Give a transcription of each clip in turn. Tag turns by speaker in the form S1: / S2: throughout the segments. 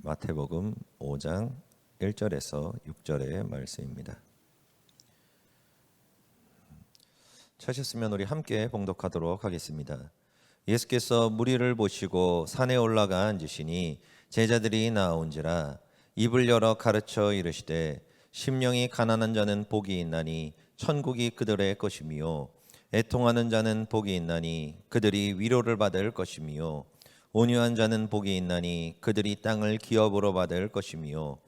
S1: 마태복음 5장 1절에서 6절의 말씀입니다. 찾으셨으면 우리 함께 봉독하도록 하겠습니다. 예수께서 무리를 보시고 산에 올라가 앉으시니 제자들이 나온지라 입을 열어 가르쳐 이르시되 심령이 가난한 자는 복이 있나니 천국이 그들의 것이미요 애통하는 자는 복이 있나니 그들이 위로를 받을 것이미요 온유한 자는 복이 있나니 그들이 땅을 기업으로 받을 것이미요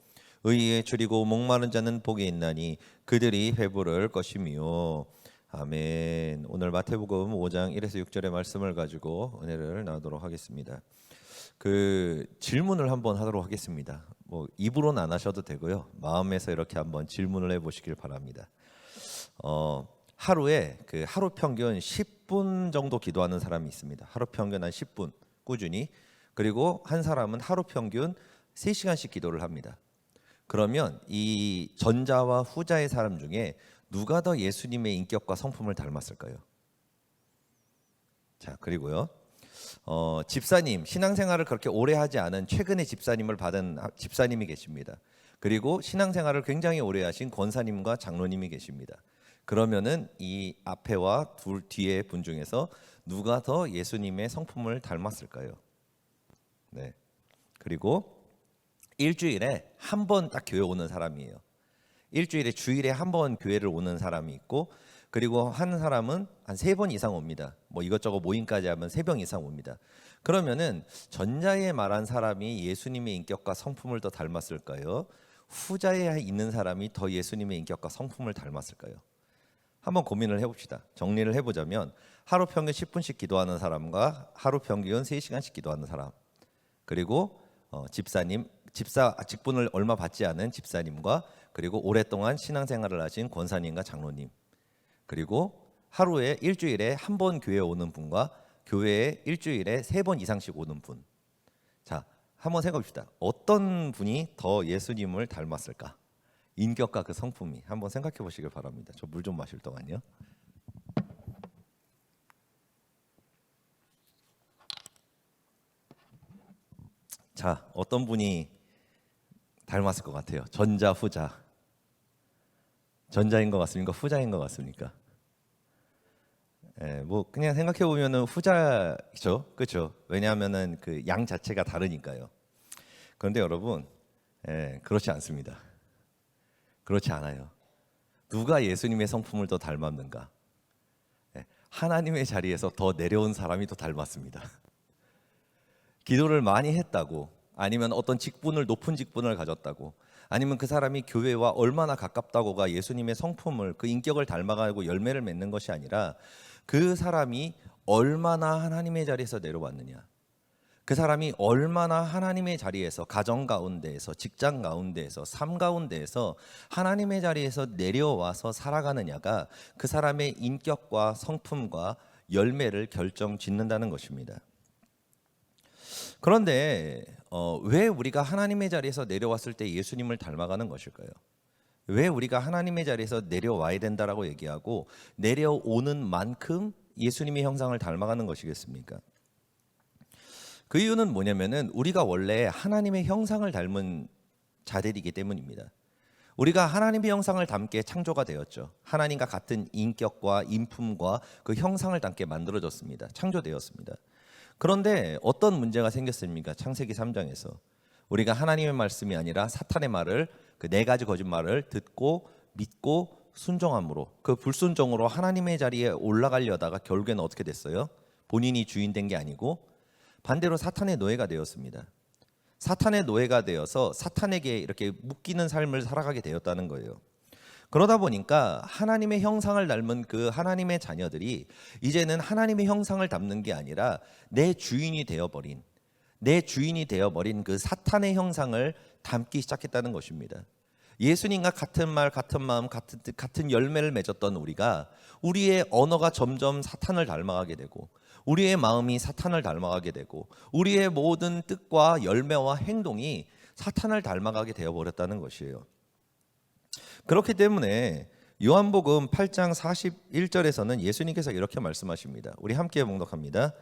S1: 의에 줄이고 목마른 자는 복이 있나니 그들이 배부를 것이미요. 아멘. 오늘 마태복음 5장 1에서 6절의 말씀을 가지고 은혜를 나누도록 하겠습니다. 질문을 한번 하도록 하겠습니다. 입으로는 안 하셔도 되고요. 마음에서 이렇게 한번 질문을 해보시길 바랍니다. 하루에 하루 평균 10분 정도 기도하는 사람이 있습니다. 하루 평균 한 10분 꾸준히. 그리고 한 사람은 하루 평균 3시간씩 기도를 합니다. 그러면 이 전자와 후자의 사람 중에 누가 더 예수님의 인격과 성품을 닮았을까요? 자, 그리고요. 집사님, 신앙생활을 그렇게 오래 하지 않은 최근에 집사님을 받은 집사님이 계십니다. 그리고 신앙생활을 굉장히 오래 하신 권사님과 장로님이 계십니다. 그러면은 이 앞에와 뒤에 분 중에서 누가 더 예수님의 성품을 닮았을까요? 네. 그리고 일주일에 한 번 딱 교회 오는 사람이에요. 일주일에 주일에 한 번 교회를 오는 사람이 있고, 그리고 한 사람은 한 3번 이상 옵니다. 이것저것 모임까지 하면 3번 이상 옵니다. 그러면은 전자에 말한 사람이 예수님의 인격과 성품을 더 닮았을까요? 후자에 있는 사람이 더 예수님의 인격과 성품을 닮았을까요? 한번 고민을 해봅시다. 정리를 해보자면 하루 평균 10분씩 기도하는 사람과 하루 평균 3시간씩 기도하는 사람, 그리고 집사님, 직분을 얼마 받지 않은 집사님과, 그리고 오랫동안 신앙생활을 하신 권사님과 장로님, 그리고 하루에 일주일에 한 번 교회에 오는 분과 교회에 일주일에 3번 이상씩 오는 분. 자, 한번 생각해 봅시다. 어떤 분이 더 예수님을 닮았을까? 인격과 그 성품이 한번 생각해 보시길 바랍니다. 저 물 좀 마실 동안요. 자, 어떤 분이 닮았을 것 같아요? 전자, 후자. 전자인 것 같습니까? 후자인 것 같습니까? 그냥 생각해 보면은 후자죠, 그렇죠? 왜냐하면은 양 자체가 다르니까요. 그런데 여러분, 그렇지 않습니다. 그렇지 않아요. 누가 예수님의 성품을 더 닮았는가? 하나님의 자리에서 더 내려온 사람이 더 닮았습니다. 기도를 많이 했다고, 아니면 어떤 높은 직분을 가졌다고, 아니면 그 사람이 교회와 얼마나 가깝다고가 예수님의 성품을, 그 인격을 닮아가고 열매를 맺는 것이 아니라 그 사람이 얼마나 하나님의 자리에서 내려왔느냐, 그 사람이 얼마나 하나님의 자리에서, 가정 가운데에서, 직장 가운데에서, 삶 가운데에서 하나님의 자리에서 내려와서 살아가느냐가 그 사람의 인격과 성품과 열매를 결정짓는다는 것입니다. 그런데 왜 우리가 하나님의 자리에서 내려왔을 때 예수님을 닮아가는 것일까요? 왜 우리가 하나님의 자리에서 내려와야 된다라고 얘기하고 내려오는 만큼 예수님의 형상을 닮아가는 것이겠습니까? 그 이유는 뭐냐면은 우리가 원래 하나님의 형상을 닮은 자들이기 때문입니다. 우리가 하나님의 형상을 닮게 창조가 되었죠. 하나님과 같은 인격과 인품과 그 형상을 닮게 만들어졌습니다. 창조되었습니다. 그런데 어떤 문제가 생겼습니까? 창세기 3장에서 우리가 하나님의 말씀이 아니라 사탄의 말을, 그 4가지 거짓말을 듣고 믿고 순종함으로, 그 불순종으로 하나님의 자리에 올라가려다가 결국에는 어떻게 됐어요? 본인이 주인 된 게 아니고 반대로 사탄의 노예가 되었습니다. 사탄의 노예가 되어서 사탄에게 이렇게 묶이는 삶을 살아가게 되었다는 거예요. 그러다 보니까 하나님의 형상을 닮은 그 하나님의 자녀들이 이제는 하나님의 형상을 닮는 게 아니라 내 주인이 되어버린 그 사탄의 형상을 닮기 시작했다는 것입니다. 예수님과 같은 말, 같은 마음, 같은 열매를 맺었던 우리가, 우리의 언어가 점점 사탄을 닮아가게 되고, 우리의 마음이 사탄을 닮아가게 되고, 우리의 모든 뜻과 열매와 행동이 사탄을 닮아가게 되어버렸다는 것이에요. 그렇기 때문에 요한복음 8장 41절에서는 예수님께서 이렇게 말씀하십니다. 우리 함께 봉독합니다.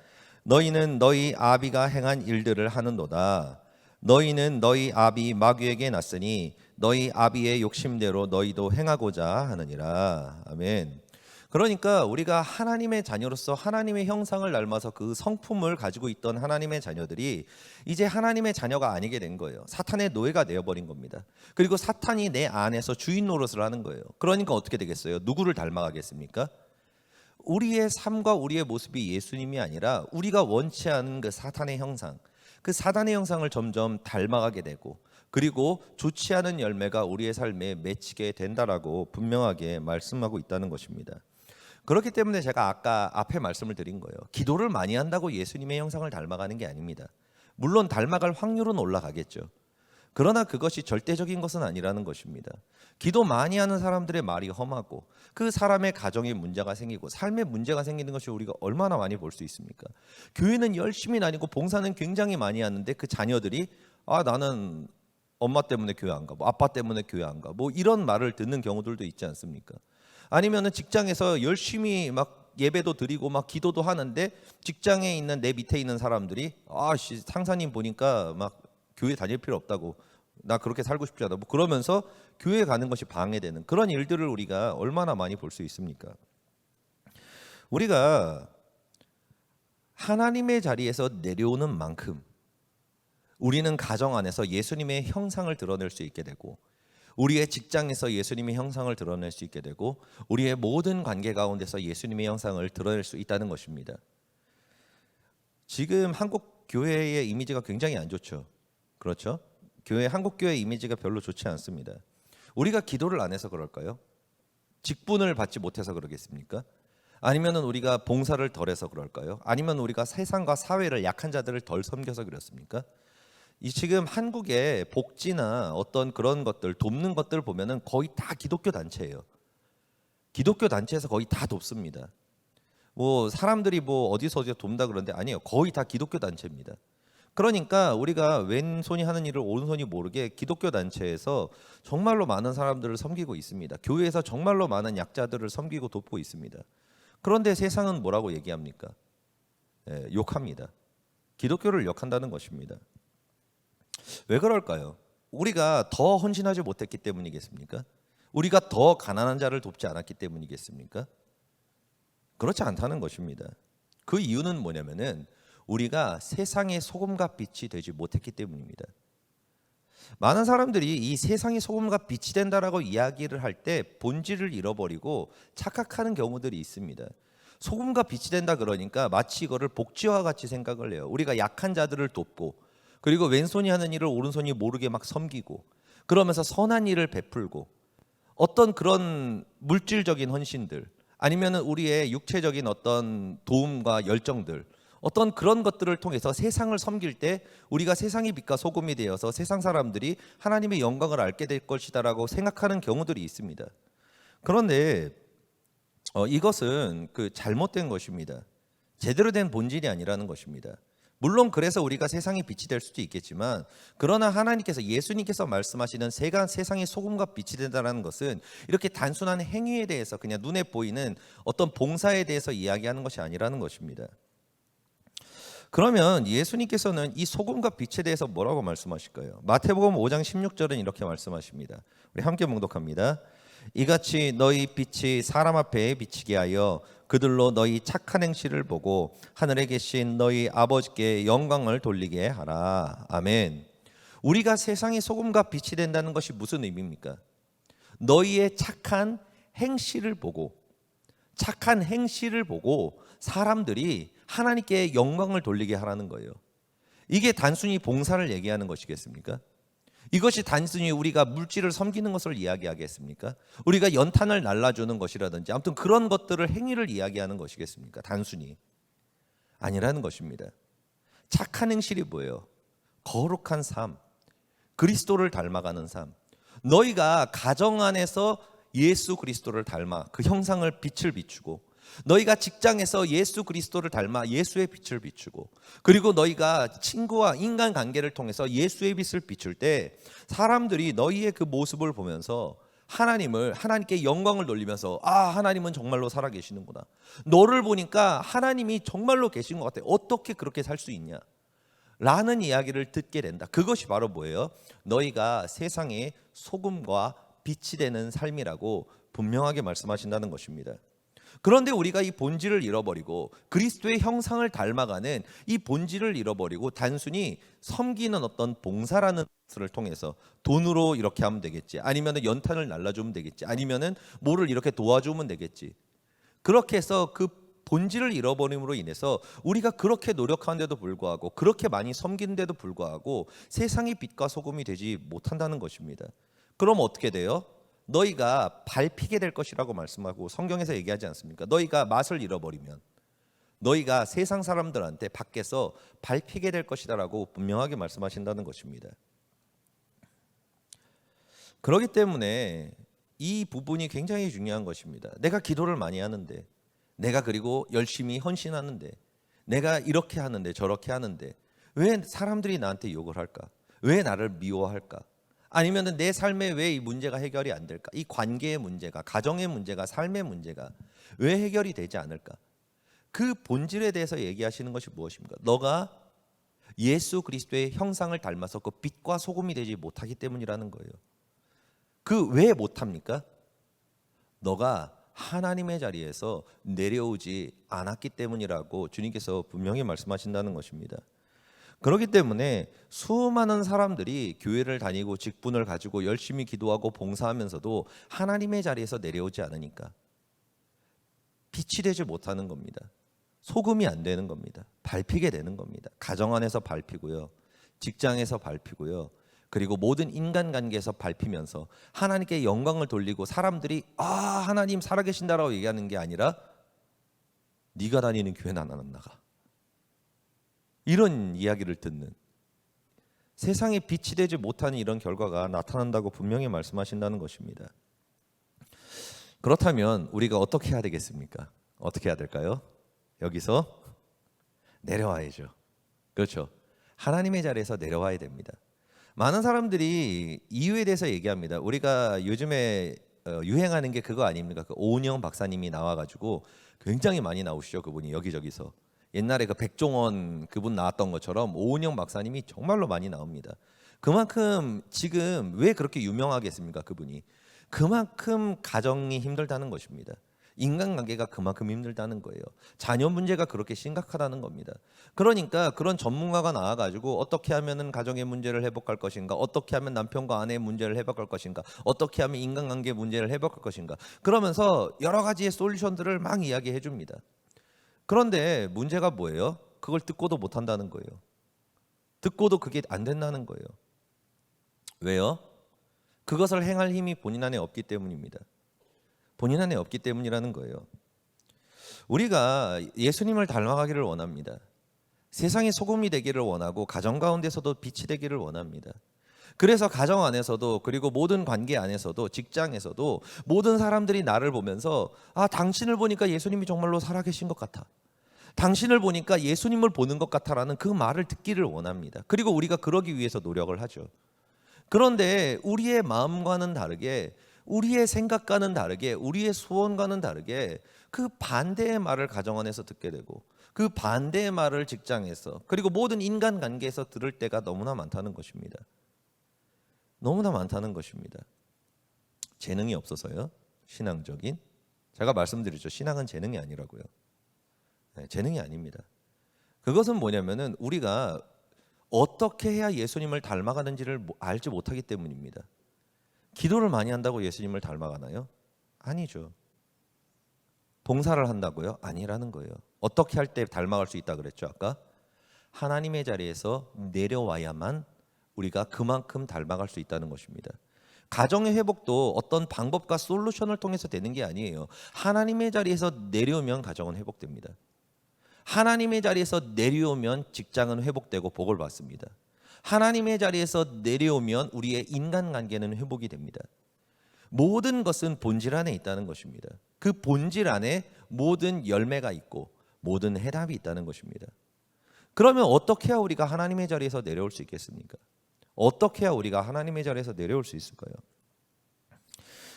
S1: 너희는 너희 아비가 행한 일들을 하는도다. 너희는 너희 아비 마귀에게 났으니 너희 아비의 욕심대로 너희도 행하고자 하느니라. 아멘. 그러니까 우리가 하나님의 자녀로서 하나님의 형상을 닮아서 그 성품을 가지고 있던 하나님의 자녀들이 이제 하나님의 자녀가 아니게 된 거예요. 사탄의 노예가 되어버린 겁니다. 그리고 사탄이 내 안에서 주인 노릇을 하는 거예요. 그러니까 어떻게 되겠어요? 누구를 닮아가겠습니까? 우리의 삶과 우리의 모습이 예수님이 아니라 우리가 원치 않은 그 사탄의 형상, 그 사단의 형상을 점점 닮아가게 되고, 그리고 좋지 않은 열매가 우리의 삶에 맺히게 된다라고 분명하게 말씀하고 있다는 것입니다. 그렇기 때문에 제가 아까 앞에 말씀을 드린 거예요. 기도를 많이 한다고 예수님의 형상을 닮아가는 게 아닙니다. 물론 닮아갈 확률은 올라가겠죠. 그러나 그것이 절대적인 것은 아니라는 것입니다. 기도 많이 하는 사람들의 말이 험하고 그 사람의 가정에 문제가 생기고 삶에 문제가 생기는 것이 우리가 얼마나 많이 볼 수 있습니까? 교회는 열심히 다니고 봉사는 굉장히 많이 하는데 그 자녀들이 나는 엄마 때문에 교회 안 가, 아빠 때문에 교회 안 가, 이런 말을 듣는 경우들도 있지 않습니까? 아니면은 직장에서 열심히 막 예배도 드리고 막 기도도 하는데 직장에 있는 내 밑에 있는 사람들이 상사님 보니까 막 교회 다닐 필요 없다고, 나 그렇게 살고 싶지 않아, 그러면서 교회 가는 것이 방해되는 그런 일들을 우리가 얼마나 많이 볼 수 있습니까? 우리가 하나님의 자리에서 내려오는 만큼 우리는 가정 안에서 예수님의 형상을 드러낼 수 있게 되고, 우리의 직장에서 예수님의 형상을 드러낼 수 있게 되고, 우리의 모든 관계 가운데서 예수님의 형상을 드러낼 수 있다는 것입니다. 지금 한국 교회의 이미지가 굉장히 안 좋죠. 그렇죠? 한국 교회 이미지가 별로 좋지 않습니다. 우리가 기도를 안 해서 그럴까요? 직분을 받지 못해서 그러겠습니까? 아니면 우리가 봉사를 덜 해서 그럴까요? 아니면 우리가 세상과 사회를, 약한 자들을 덜 섬겨서 그렇습니까? 지금 한국의 복지나 어떤 그런 것들, 돕는 것들 보면은 거의 다 기독교 단체예요. 기독교 단체에서 거의 다 돕습니다. 사람들이 어디서 돕는다 그러는데 아니에요. 거의 다 기독교 단체입니다. 그러니까 우리가 왼손이 하는 일을 오른손이 모르게 기독교 단체에서 정말로 많은 사람들을 섬기고 있습니다. 교회에서 정말로 많은 약자들을 섬기고 돕고 있습니다. 그런데 세상은 뭐라고 얘기합니까? 욕합니다. 기독교를 욕한다는 것입니다. 왜 그럴까요? 우리가 더 헌신하지 못했기 때문이겠습니까? 우리가 더 가난한 자를 돕지 않았기 때문이겠습니까? 그렇지 않다는 것입니다. 그 이유는 뭐냐면은 우리가 세상의 소금과 빛이 되지 못했기 때문입니다. 많은 사람들이 이 세상이 소금과 빛이 된다라고 이야기를 할 때 본질을 잃어버리고 착각하는 경우들이 있습니다. 소금과 빛이 된다 그러니까 마치 이거를 복지와 같이 생각을 해요. 우리가 약한 자들을 돕고, 그리고 왼손이 하는 일을 오른손이 모르게 막 섬기고, 그러면서 선한 일을 베풀고, 어떤 그런 물질적인 헌신들, 아니면 우리의 육체적인 어떤 도움과 열정들, 어떤 그런 것들을 통해서 세상을 섬길 때 우리가 세상의 빛과 소금이 되어서 세상 사람들이 하나님의 영광을 알게 될 것이다라고 생각하는 경우들이 있습니다. 그런데 이것은 잘못된 것입니다. 제대로 된 본질이 아니라는 것입니다. 물론 그래서 우리가 세상의 빛이 될 수도 있겠지만, 그러나 하나님께서, 예수님께서 말씀하시는 세상의 소금과 빛이 된다는 것은 이렇게 단순한 행위에 대해서 그냥 눈에 보이는 어떤 봉사에 대해서 이야기하는 것이 아니라는 것입니다. 그러면 예수님께서는 이 소금과 빛에 대해서 뭐라고 말씀하실까요? 마태복음 5장 16절은 이렇게 말씀하십니다. 우리 함께 봉독합니다. 이같이 너희 빛이 사람 앞에 비치게 하여 그들로 너희 착한 행실을 보고 하늘에 계신 너희 아버지께 영광을 돌리게 하라. 아멘. 우리가 세상의 소금과 빛이 된다는 것이 무슨 의미입니까? 너희의 착한 행실을 보고, 착한 행실을 보고 사람들이 하나님께 영광을 돌리게 하라는 거예요. 이게 단순히 봉사를 얘기하는 것이겠습니까? 이것이 단순히 우리가 물질을 섬기는 것을 이야기하겠습니까? 우리가 연탄을 날라주는 것이라든지 아무튼 그런 것들을, 행위를 이야기하는 것이겠습니까? 단순히 아니라는 것입니다. 착한 행실이 뭐예요? 거룩한 삶, 그리스도를 닮아가는 삶. 너희가 가정 안에서 예수 그리스도를 닮아 그 형상을, 빛을 비추고, 너희가 직장에서 예수 그리스도를 닮아 예수의 빛을 비추고, 그리고 너희가 친구와 인간 관계를 통해서 예수의 빛을 비출 때 사람들이 너희의 그 모습을 보면서 하나님께 영광을 돌리면서 하나님은 정말로 살아계시는구나, 너를 보니까 하나님이 정말로 계신 것 같아, 어떻게 그렇게 살 수 있냐, 라는 이야기를 듣게 된다. 그것이 바로 뭐예요? 너희가 세상의 소금과 빛이 되는 삶이라고 분명하게 말씀하신다는 것입니다. 그런데 우리가 이 본질을 잃어버리고 그리스도의 형상을 닮아가는 이 본질을 잃어버리고 단순히 섬기는 어떤 봉사라는 것을 통해서 돈으로 이렇게 하면 되겠지, 아니면 연탄을 날라주면 되겠지, 아니면은 뭐를 이렇게 도와주면 되겠지, 그렇게 해서 그 본질을 잃어버림으로 인해서 우리가 그렇게 노력하는데도 불구하고, 그렇게 많이 섬기는데도 불구하고 세상의 빛과 소금이 되지 못한다는 것입니다. 그럼 어떻게 돼요? 너희가 밟히게 될 것이라고 말씀하고 성경에서 얘기하지 않습니까? 너희가 맛을 잃어버리면 너희가 세상 사람들한테 밖에서 밟히게 될 것이다라고 분명하게 말씀하신다는 것입니다. 그렇기 때문에 이 부분이 굉장히 중요한 것입니다. 내가 기도를 많이 하는데, 내가 그리고 열심히 헌신하는데, 내가 이렇게 하는데 저렇게 하는데 왜 사람들이 나한테 욕을 할까? 왜 나를 미워할까? 아니면 내 삶에 왜 이 문제가 해결이 안 될까? 이 관계의 문제가, 가정의 문제가, 삶의 문제가 왜 해결이 되지 않을까? 그 본질에 대해서 얘기하시는 것이 무엇입니까? 너가 예수 그리스도의 형상을 닮아서 그 빛과 소금이 되지 못하기 때문이라는 거예요. 그 왜 못합니까? 너가 하나님의 자리에서 내려오지 않았기 때문이라고 주님께서 분명히 말씀하신다는 것입니다. 그렇기 때문에 수많은 사람들이 교회를 다니고 직분을 가지고 열심히 기도하고 봉사하면서도 하나님의 자리에서 내려오지 않으니까 빛이 되지 못하는 겁니다. 소금이 안 되는 겁니다. 밟히게 되는 겁니다. 가정 안에서 밟히고요, 직장에서 밟히고요, 그리고 모든 인간관계에서 밟히면서 하나님께 영광을 돌리고 사람들이 하나님 살아계신다라고 얘기하는 게 아니라 네가 다니는 교회는 안 나가, 이런 이야기를 듣는, 세상에 빛이 되지 못하는 이런 결과가 나타난다고 분명히 말씀하신다는 것입니다. 그렇다면 우리가 어떻게 해야 되겠습니까? 어떻게 해야 될까요? 여기서 내려와야죠. 그렇죠. 하나님의 자리에서 내려와야 됩니다. 많은 사람들이 이유에 대해서 얘기합니다. 우리가 요즘에 유행하는 게 그거 아닙니까? 그 오은영 박사님이 나와가지고 굉장히 많이 나오시죠. 그분이 여기저기서. 옛날에 그 백종원 그분 나왔던 것처럼 오은영 박사님이 정말로 많이 나옵니다. 그만큼 지금 왜 그렇게 유명하겠습니까? 그분이 그만큼 가정이 힘들다는 것입니다. 인간관계가 그만큼 힘들다는 거예요. 자녀 문제가 그렇게 심각하다는 겁니다. 그러니까 그런 전문가가 나와가지고 어떻게 하면 가정의 문제를 회복할 것인가, 어떻게 하면 남편과 아내의 문제를 회복할 것인가, 어떻게 하면 인간관계 문제를 회복할 것인가, 그러면서 여러 가지의 솔루션들을 막 이야기해 줍니다. 그런데 문제가 뭐예요? 그걸 듣고도 못한다는 거예요. 듣고도 그게 안 된다는 거예요. 왜요? 그것을 행할 힘이 본인 안에 없기 때문입니다. 본인 안에 없기 때문이라는 거예요. 우리가 예수님을 닮아가기를 원합니다. 세상의 소금이 되기를 원하고 가정 가운데서도 빛이 되기를 원합니다. 그래서 가정 안에서도, 그리고 모든 관계 안에서도, 직장에서도 모든 사람들이 나를 보면서 당신을 보니까 예수님이 정말로 살아계신 것 같아, 당신을 보니까 예수님을 보는 것 같아라는 그 말을 듣기를 원합니다. 그리고 우리가 그러기 위해서 노력을 하죠. 그런데 우리의 마음과는 다르게, 우리의 생각과는 다르게, 우리의 소원과는 다르게 그 반대의 말을 가정 안에서 듣게 되고, 그 반대의 말을 직장에서, 그리고 모든 인간관계에서 들을 때가 너무나 많다는 것입니다. 너무나 많다는 것입니다. 재능이 없어서요? 신앙적인? 제가 말씀드렸죠. 신앙은 재능이 아니라고요. 재능이 아닙니다. 그것은 뭐냐면은 우리가 어떻게 해야 예수님을 닮아가는지를 알지 못하기 때문입니다. 기도를 많이 한다고 예수님을 닮아가나요? 아니죠. 봉사를 한다고요? 아니라는 거예요. 어떻게 할 때 닮아갈 수 있다 그랬죠? 아까 하나님의 자리에서 내려와야만 우리가 그만큼 닮아갈 수 있다는 것입니다. 가정의 회복도 어떤 방법과 솔루션을 통해서 되는 게 아니에요. 하나님의 자리에서 내려오면 가정은 회복됩니다. 하나님의 자리에서 내려오면 직장은 회복되고 복을 받습니다. 하나님의 자리에서 내려오면 우리의 인간관계는 회복이 됩니다. 모든 것은 본질 안에 있다는 것입니다. 그 본질 안에 모든 열매가 있고 모든 해답이 있다는 것입니다. 그러면 어떻게 해야 우리가 하나님의 자리에서 내려올 수 있겠습니까? 어떻게 해야 우리가 하나님의 자리에서 내려올 수 있을까요?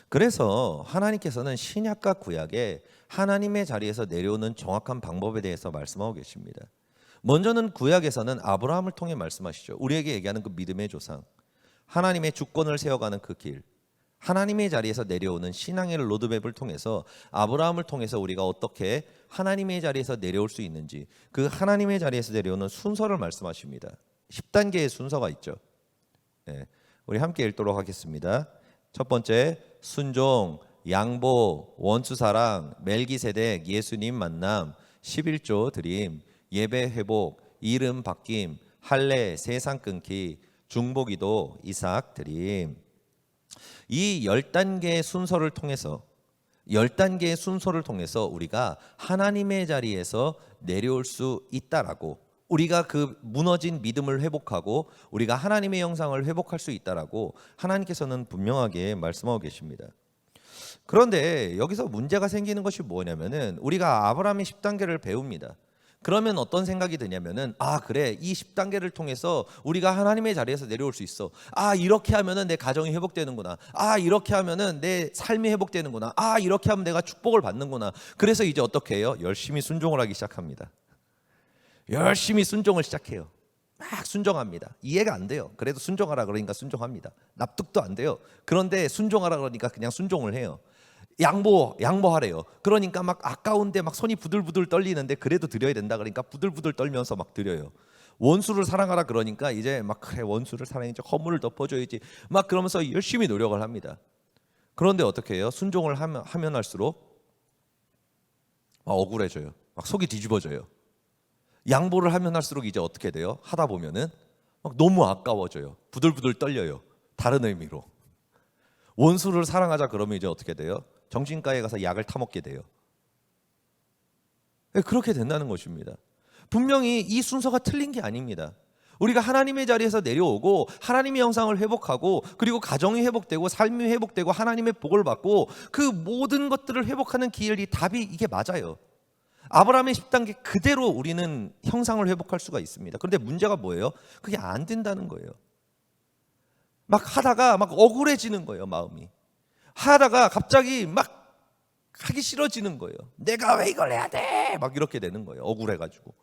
S1: 그래서 하나님께서는 신약과 구약에 하나님의 자리에서 내려오는 정확한 방법에 대해서 말씀하고 계십니다. 먼저는 구약에서는 아브라함을 통해 말씀하시죠. 우리에게 얘기하는 그 믿음의 조상, 하나님의 주권을 세워가는 그 길, 하나님의 자리에서 내려오는 신앙의 로드맵을 통해서 아브라함을 통해서 우리가 어떻게 하나님의 자리에서 내려올 수 있는지, 그 하나님의 자리에서 내려오는 순서를 말씀하십니다. 10단계의 순서가 있죠. 네, 우리 함께 읽도록 하겠습니다. 첫 번째, 순종, 양보, 원수사랑, 멜기세덱, 예수님 만남, 11조 드림, 예배 회복, 이름 바뀜, 할례, 세상 끊기, 중보기도, 이삭 드림. 이 10단계의 순서를 통해서 우리가 하나님의 자리에서 내려올 수 있다라고, 우리가 그 무너진 믿음을 회복하고 우리가 하나님의 형상을 회복할 수 있다라고 하나님께서는 분명하게 말씀하고 계십니다. 그런데 여기서 문제가 생기는 것이 뭐냐면은, 우리가 아브라함의 10단계를 배웁니다. 그러면 어떤 생각이 드냐면은, 그래, 이 10단계를 통해서 우리가 하나님의 자리에서 내려올 수 있어. 이렇게 하면은 내 가정이 회복되는구나. 이렇게 하면은 내 삶이 회복되는구나. 이렇게 하면 내가 축복을 받는구나. 그래서 이제 어떻게 해요? 열심히 순종을 하기 시작합니다. 열심히 순종을 시작해요. 막 순종합니다. 이해가 안 돼요. 그래도 순종하라 그러니까 순종합니다. 납득도 안 돼요. 그런데 순종하라 그러니까 그냥 순종을 해요. 양보하래요. 그러니까 막 아까운데 막 손이 부들부들 떨리는데 그래도 드려야 된다 그러니까 부들부들 떨면서 막 드려요. 원수를 사랑하라 그러니까 이제 막, 그래, 원수를 사랑해야지, 허물을 덮어줘야지, 막 그러면서 열심히 노력을 합니다. 그런데 어떻게 해요? 순종을 하면 할수록 막 억울해져요. 막 속이 뒤집어져요. 양보를 하면 할수록 이제 어떻게 돼요? 하다 보면은 막 너무 아까워져요. 부들부들 떨려요. 다른 의미로. 원수를 사랑하자 그러면 이제 어떻게 돼요? 정신과에 가서 약을 타먹게 돼요. 그렇게 된다는 것입니다. 분명히 이 순서가 틀린 게 아닙니다. 우리가 하나님의 자리에서 내려오고 하나님의 형상을 회복하고, 그리고 가정이 회복되고 삶이 회복되고 하나님의 복을 받고, 그 모든 것들을 회복하는 길이, 답이 이게 맞아요. 아브라함의 10단계 그대로 우리는 형상을 회복할 수가 있습니다. 그런데 문제가 뭐예요? 그게 안 된다는 거예요. 막 하다가 막 억울해지는 거예요. 마음이 하다가 갑자기 막 하기 싫어지는 거예요. 내가 왜 이걸 해야 돼? 막 이렇게 되는 거예요. 억울해가지고.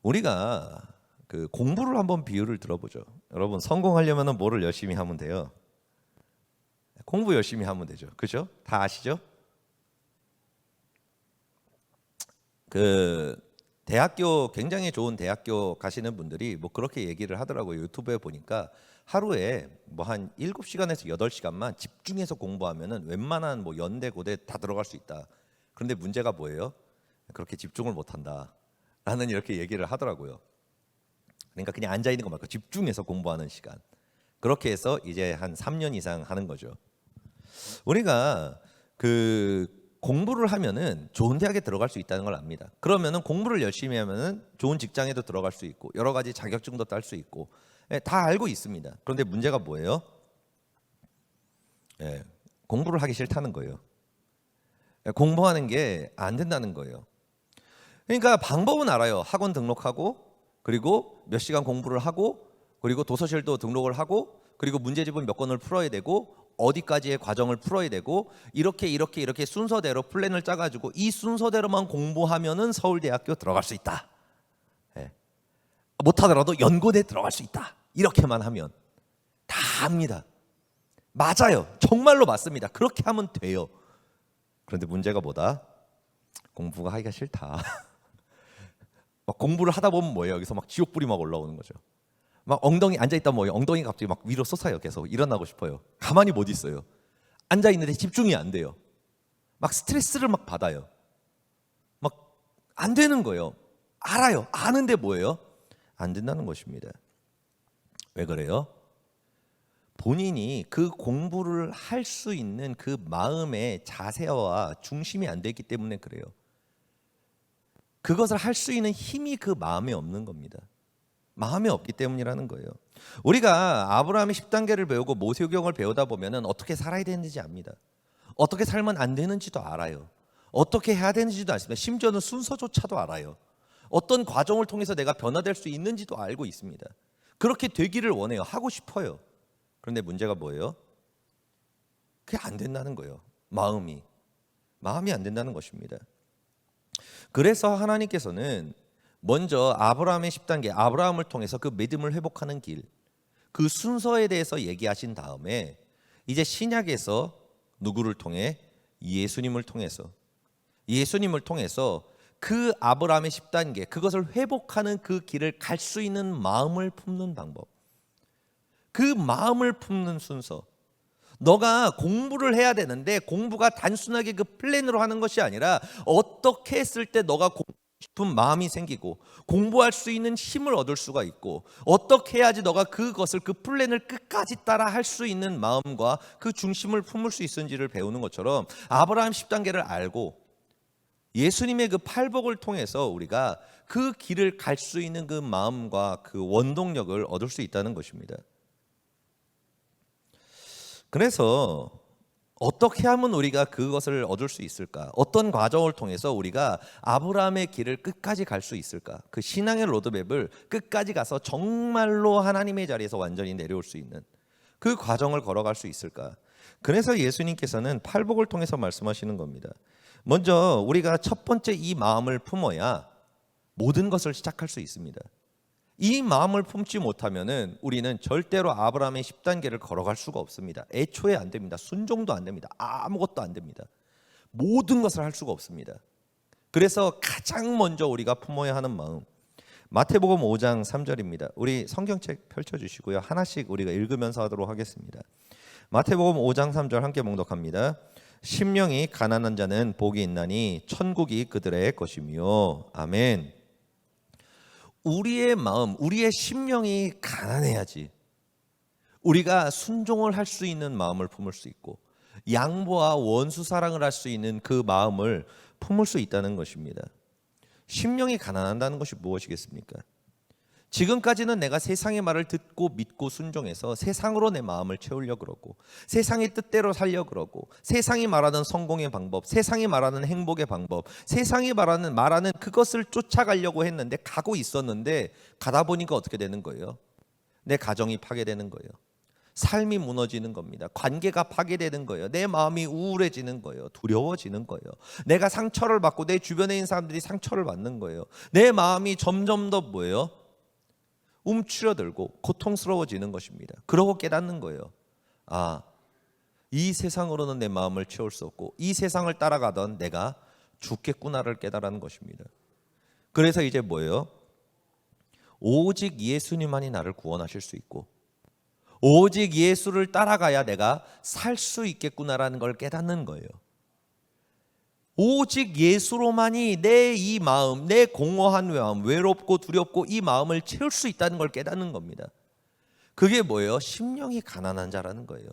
S1: 우리가 그 공부를 한번 비유를 들어보죠. 여러분, 성공하려면 뭐를 열심히 하면 돼요? 공부 열심히 하면 되죠. 그죠? 다 아시죠? 그 대학교, 굉장히 좋은 대학교 가시는 분들이 뭐 그렇게 얘기를 하더라고요. 유튜브에 보니까 하루에 뭐 한 7시간에서 8시간만 집중해서 공부하면은 웬만한 뭐 연대 고대 다 들어갈 수 있다. 그런데 문제가 뭐예요? 그렇게 집중을 못 한다 라는 이렇게 얘기를 하더라고요. 그러니까 그냥 앉아 있는 거 말고 집중해서 공부하는 시간, 그렇게 해서 이제 한 3년 이상 하는 거죠. 우리가 그 공부를 하면은 좋은 대학에 들어갈 수 있다는 걸 압니다. 그러면은 공부를 열심히 하면은 좋은 직장에도 들어갈 수 있고 여러 가지 자격증도 딸 수 있고, 다 알고 있습니다. 그런데 문제가 뭐예요? 공부를 하기 싫다는 거예요. 공부하는 게 안 된다는 거예요. 그러니까 방법은 알아요. 학원 등록하고, 그리고 몇 시간 공부를 하고, 그리고 도서실도 등록을 하고, 그리고 문제집은 몇 권을 풀어야 되고, 어디까지의 과정을 풀어야 되고, 이렇게 순서대로 플랜을 짜가지고 이 순서대로만 공부하면은 서울대학교 들어갈 수 있다. 못하더라도 연고대 들어갈 수 있다. 이렇게만 하면 다 합니다. 맞아요. 정말로 맞습니다. 그렇게 하면 돼요. 그런데 문제가 뭐다? 공부가 하기가 싫다. 막 공부를 하다 보면 뭐예요? 여기서 막 지옥불이 막 올라오는 거죠. 막 엉덩이 앉아있다 뭐예요? 엉덩이가 갑자기 막 위로 솟아요. 계속 일어나고 싶어요. 가만히 못 있어요. 앉아있는데 집중이 안 돼요. 막 스트레스를 막 받아요. 막 안 되는 거예요. 알아요. 아는데 뭐예요? 안 된다는 것입니다. 왜 그래요? 본인이 그 공부를 할 수 있는 그 마음의 자세와 중심이 안 되기 때문에 그래요. 그것을 할 수 있는 힘이 그 마음에 없는 겁니다. 마음에 없기 때문이라는 거예요. 우리가 아브라함의 10단계를 배우고 모세오경을 배우다 보면은 어떻게 살아야 되는지 압니다. 어떻게 살면 안 되는지도 알아요. 어떻게 해야 되는지도 아십니다. 심지어는 순서조차도 알아요. 어떤 과정을 통해서 내가 변화될 수 있는지도 알고 있습니다. 그렇게 되기를 원해요. 하고 싶어요. 그런데 문제가 뭐예요? 그게 안 된다는 거예요. 마음이 안 된다는 것입니다. 그래서 하나님께서는 먼저 아브라함의 10단계, 아브라함을 통해서 그 믿음을 회복하는 길, 그 순서에 대해서 얘기하신 다음에 이제 신약에서 누구를 통해? 예수님을 통해서 그 아브라함의 10단계, 그것을 회복하는 그 길을 갈 수 있는 마음을 품는 방법, 그 마음을 품는 순서. 너가 공부를 해야 되는데 공부가 단순하게 그 플랜으로 하는 것이 아니라 어떻게 했을 때 너가 공부하고 싶은 마음이 생기고 공부할 수 있는 힘을 얻을 수가 있고 어떻게 해야지 너가 그것을 그 플랜을 끝까지 따라 할 수 있는 마음과 그 중심을 품을 수 있는지를 배우는 것처럼 아브라함 10단계를 알고 예수님의 그 팔복을 통해서 우리가 그 길을 갈 수 있는 그 마음과 그 원동력을 얻을 수 있다는 것입니다. 그래서 어떻게 하면 우리가 그것을 얻을 수 있을까? 어떤 과정을 통해서 우리가 아브라함의 길을 끝까지 갈 수 있을까? 그 신앙의 로드맵을 끝까지 가서 정말로 하나님의 자리에서 완전히 내려올 수 있는 그 과정을 걸어갈 수 있을까? 그래서 예수님께서는 팔복을 통해서 말씀하시는 겁니다. 먼저 우리가 첫 번째 이 마음을 품어야 모든 것을 시작할 수 있습니다. 이 마음을 품지 못하면은 우리는 절대로 아브라함의 10단계를 걸어갈 수가 없습니다. 애초에 안 됩니다. 순종도 안 됩니다. 아무것도 안 됩니다. 모든 것을 할 수가 없습니다. 그래서 가장 먼저 우리가 품어야 하는 마음, 마태복음 5장 3절입니다. 우리 성경책 펼쳐주시고요. 하나씩 우리가 읽으면서 하도록 하겠습니다. 마태복음 5장 3절 함께 봉독합니다. 심령이 가난한 자는 복이 있나니 천국이 그들의 것이며. 아멘. 우리의 마음, 우리의 심령이 가난해야지 우리가 순종을 할 수 있는 마음을 품을 수 있고 양보와 원수 사랑을 할 수 있는 그 마음을 품을 수 있다는 것입니다. 심령이 가난한다는 것이 무엇이겠습니까? 지금까지는 내가 세상의 말을 듣고 믿고 순종해서 세상으로 내 마음을 채우려고 그러고 세상의 뜻대로 살려고 그러고 세상이 말하는 성공의 방법, 세상이 말하는 행복의 방법, 세상이 말하는 그것을 쫓아가려고 했는데 가고 있었는데 가다 보니까 어떻게 되는 거예요? 내 가정이 파괴되는 거예요. 삶이 무너지는 겁니다. 관계가 파괴되는 거예요. 내 마음이 우울해지는 거예요. 두려워지는 거예요. 내가 상처를 받고 내 주변에 있는 사람들이 상처를 받는 거예요. 내 마음이 점점 더 뭐예요? 움츠러들고 고통스러워지는 것입니다. 그러고 깨닫는 거예요. 이 세상으로는 내 마음을 채울 수 없고 이 세상을 따라가던 내가 죽겠구나를 깨달은 것입니다. 그래서 이제 뭐예요? 오직 예수님만이 나를 구원하실 수 있고 오직 예수를 따라가야 내가 살 수 있겠구나라는 걸 깨닫는 거예요. 오직 예수로만이 내 이 마음, 내 공허한 마음, 외롭고 두렵고 이 마음을 채울 수 있다는 걸 깨닫는 겁니다. 그게 뭐예요? 심령이 가난한 자라는 거예요.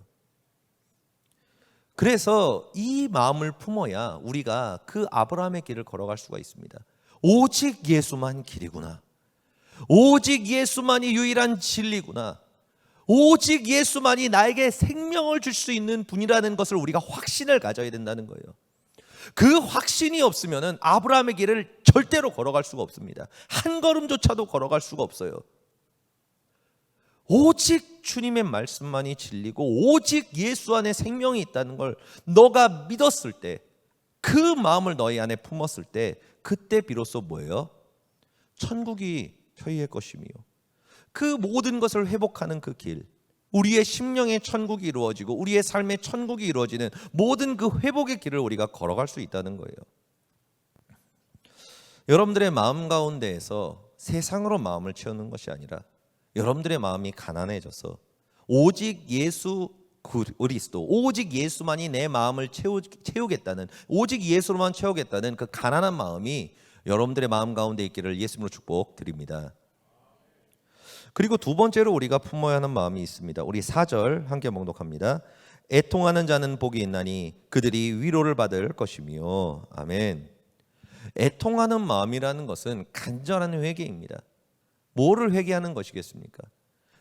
S1: 그래서 이 마음을 품어야 우리가 그 아브라함의 길을 걸어갈 수가 있습니다. 오직 예수만 길이구나. 오직 예수만이 유일한 진리구나. 오직 예수만이 나에게 생명을 줄 수 있는 분이라는 것을 우리가 확신을 가져야 된다는 거예요. 그 확신이 없으면 아브라함의 길을 절대로 걸어갈 수가 없습니다. 한 걸음조차도 걸어갈 수가 없어요. 오직 주님의 말씀만이 진리고 오직 예수 안에 생명이 있다는 걸 너가 믿었을 때, 그 마음을 너희 안에 품었을 때 그때 비로소 뭐예요? 천국이 너희의 것이며 그 모든 것을 회복하는 그 길, 우리의 심령의 천국이 이루어지고 우리의 삶의 천국이 이루어지는 모든 그 회복의 길을 우리가 걸어갈 수 있다는 거예요. 여러분들의 마음 가운데에서 세상으로 마음을 채우는 것이 아니라 여러분들의 마음이 가난해져서 오직 예수 그리스도, 오직 예수만이 내 마음을 채우겠다는, 오직 예수로만 채우겠다는 그 가난한 마음이 여러분들의 마음 가운데 있기를 예수님으로 축복드립니다. 그리고 두 번째로 우리가 품어야 하는 마음이 있습니다. 우리 4절 함께 봉독합니다. 애통하는 자는 복이 있나니 그들이 위로를 받을 것이며. 아멘. 애통하는 마음이라는 것은 간절한 회개입니다. 뭐를 회개하는 것이겠습니까?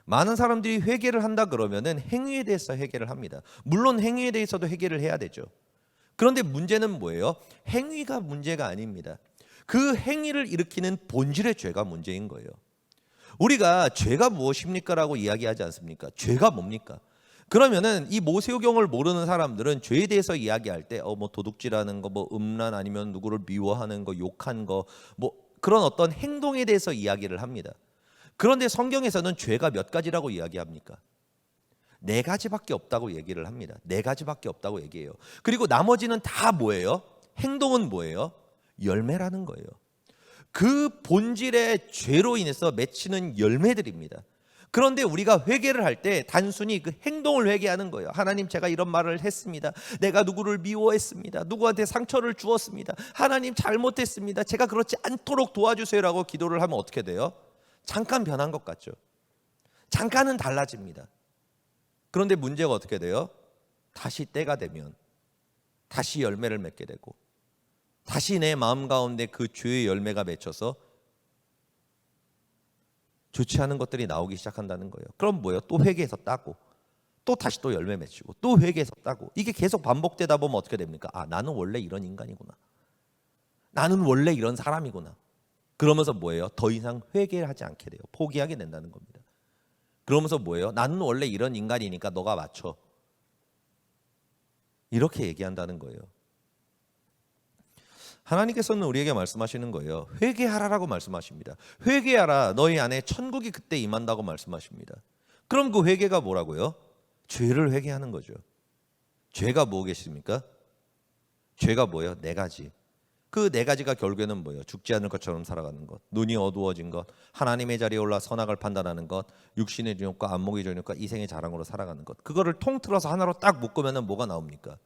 S1: 많은 사람들이 회개를 한다 그러면은 행위에 대해서 회개를 합니다. 물론 행위에 대해서도 회개를 해야 되죠. 그런데 문제는 뭐예요? 행위가 문제가 아닙니다. 그 행위를 일으키는 본질의 죄가 문제인 거예요. 우리가 죄가 무엇입니까? 라고 이야기하지 않습니까? 죄가 뭡니까? 그러면은 이 모세오경을 모르는 사람들은 죄에 대해서 이야기할 때 뭐 도둑질하는 거, 뭐 음란 아니면 누구를 미워하는 거, 욕한 거, 뭐 그런 어떤 행동에 대해서 이야기를 합니다. 그런데 성경에서는 죄가 몇 가지라고 이야기합니까? 네 가지밖에 없다고 얘기를 합니다. 네 가지밖에 없다고 얘기해요. 그리고 나머지는 다 뭐예요? 행동은 뭐예요? 열매라는 거예요. 그 본질의 죄로 인해서 맺히는 열매들입니다. 그런데 우리가 회개를 할 때 단순히 그 행동을 회개하는 거예요. 하나님, 제가 이런 말을 했습니다. 내가 누구를 미워했습니다. 누구한테 상처를 주었습니다. 하나님, 잘못했습니다. 제가 그렇지 않도록 도와주세요라고 기도를 하면 어떻게 돼요? 잠깐 변한 것 같죠. 잠깐은 달라집니다. 그런데 문제가 어떻게 돼요? 다시 때가 되면 다시 열매를 맺게 되고 다시 내 마음 가운데 그 죄의 열매가 맺혀서 좋지 않은 것들이 나오기 시작한다는 거예요. 그럼 뭐예요? 또 회개해서 따고 또 다시 또 열매 맺히고 또 회개해서 따고, 이게 계속 반복되다 보면 어떻게 됩니까? 아, 나는 원래 이런 인간이구나. 나는 원래 이런 사람이구나. 그러면서 뭐예요? 더 이상 회개를 하지 않게 돼요. 포기하게 된다는 겁니다. 그러면서 뭐예요? 나는 원래 이런 인간이니까 너가 맞춰. 이렇게 얘기한다는 거예요. 하나님께서는 우리에게 말씀하시는 거예요. 회개하라라고 말씀하십니다. 회개하라, 너희 안에 천국이 그때 임한다고 말씀하십니다. 그럼 그 회개가 뭐라고요? 죄를 회개하는 거죠. 죄가 뭐겠습니까? 죄가 뭐예요? 네 가지. 그 네 가지가 결국에는 뭐예요? 죽지 않을 것처럼 살아가는 것, 눈이 어두워진 것, 하나님의 자리에 올라 선악을 판단하는 것, 육신의 정욕과 안목의 정욕과 이생의 자랑으로 살아가는 것. 그거를 통틀어서 하나로 딱 묶으면 뭐가 나옵니까?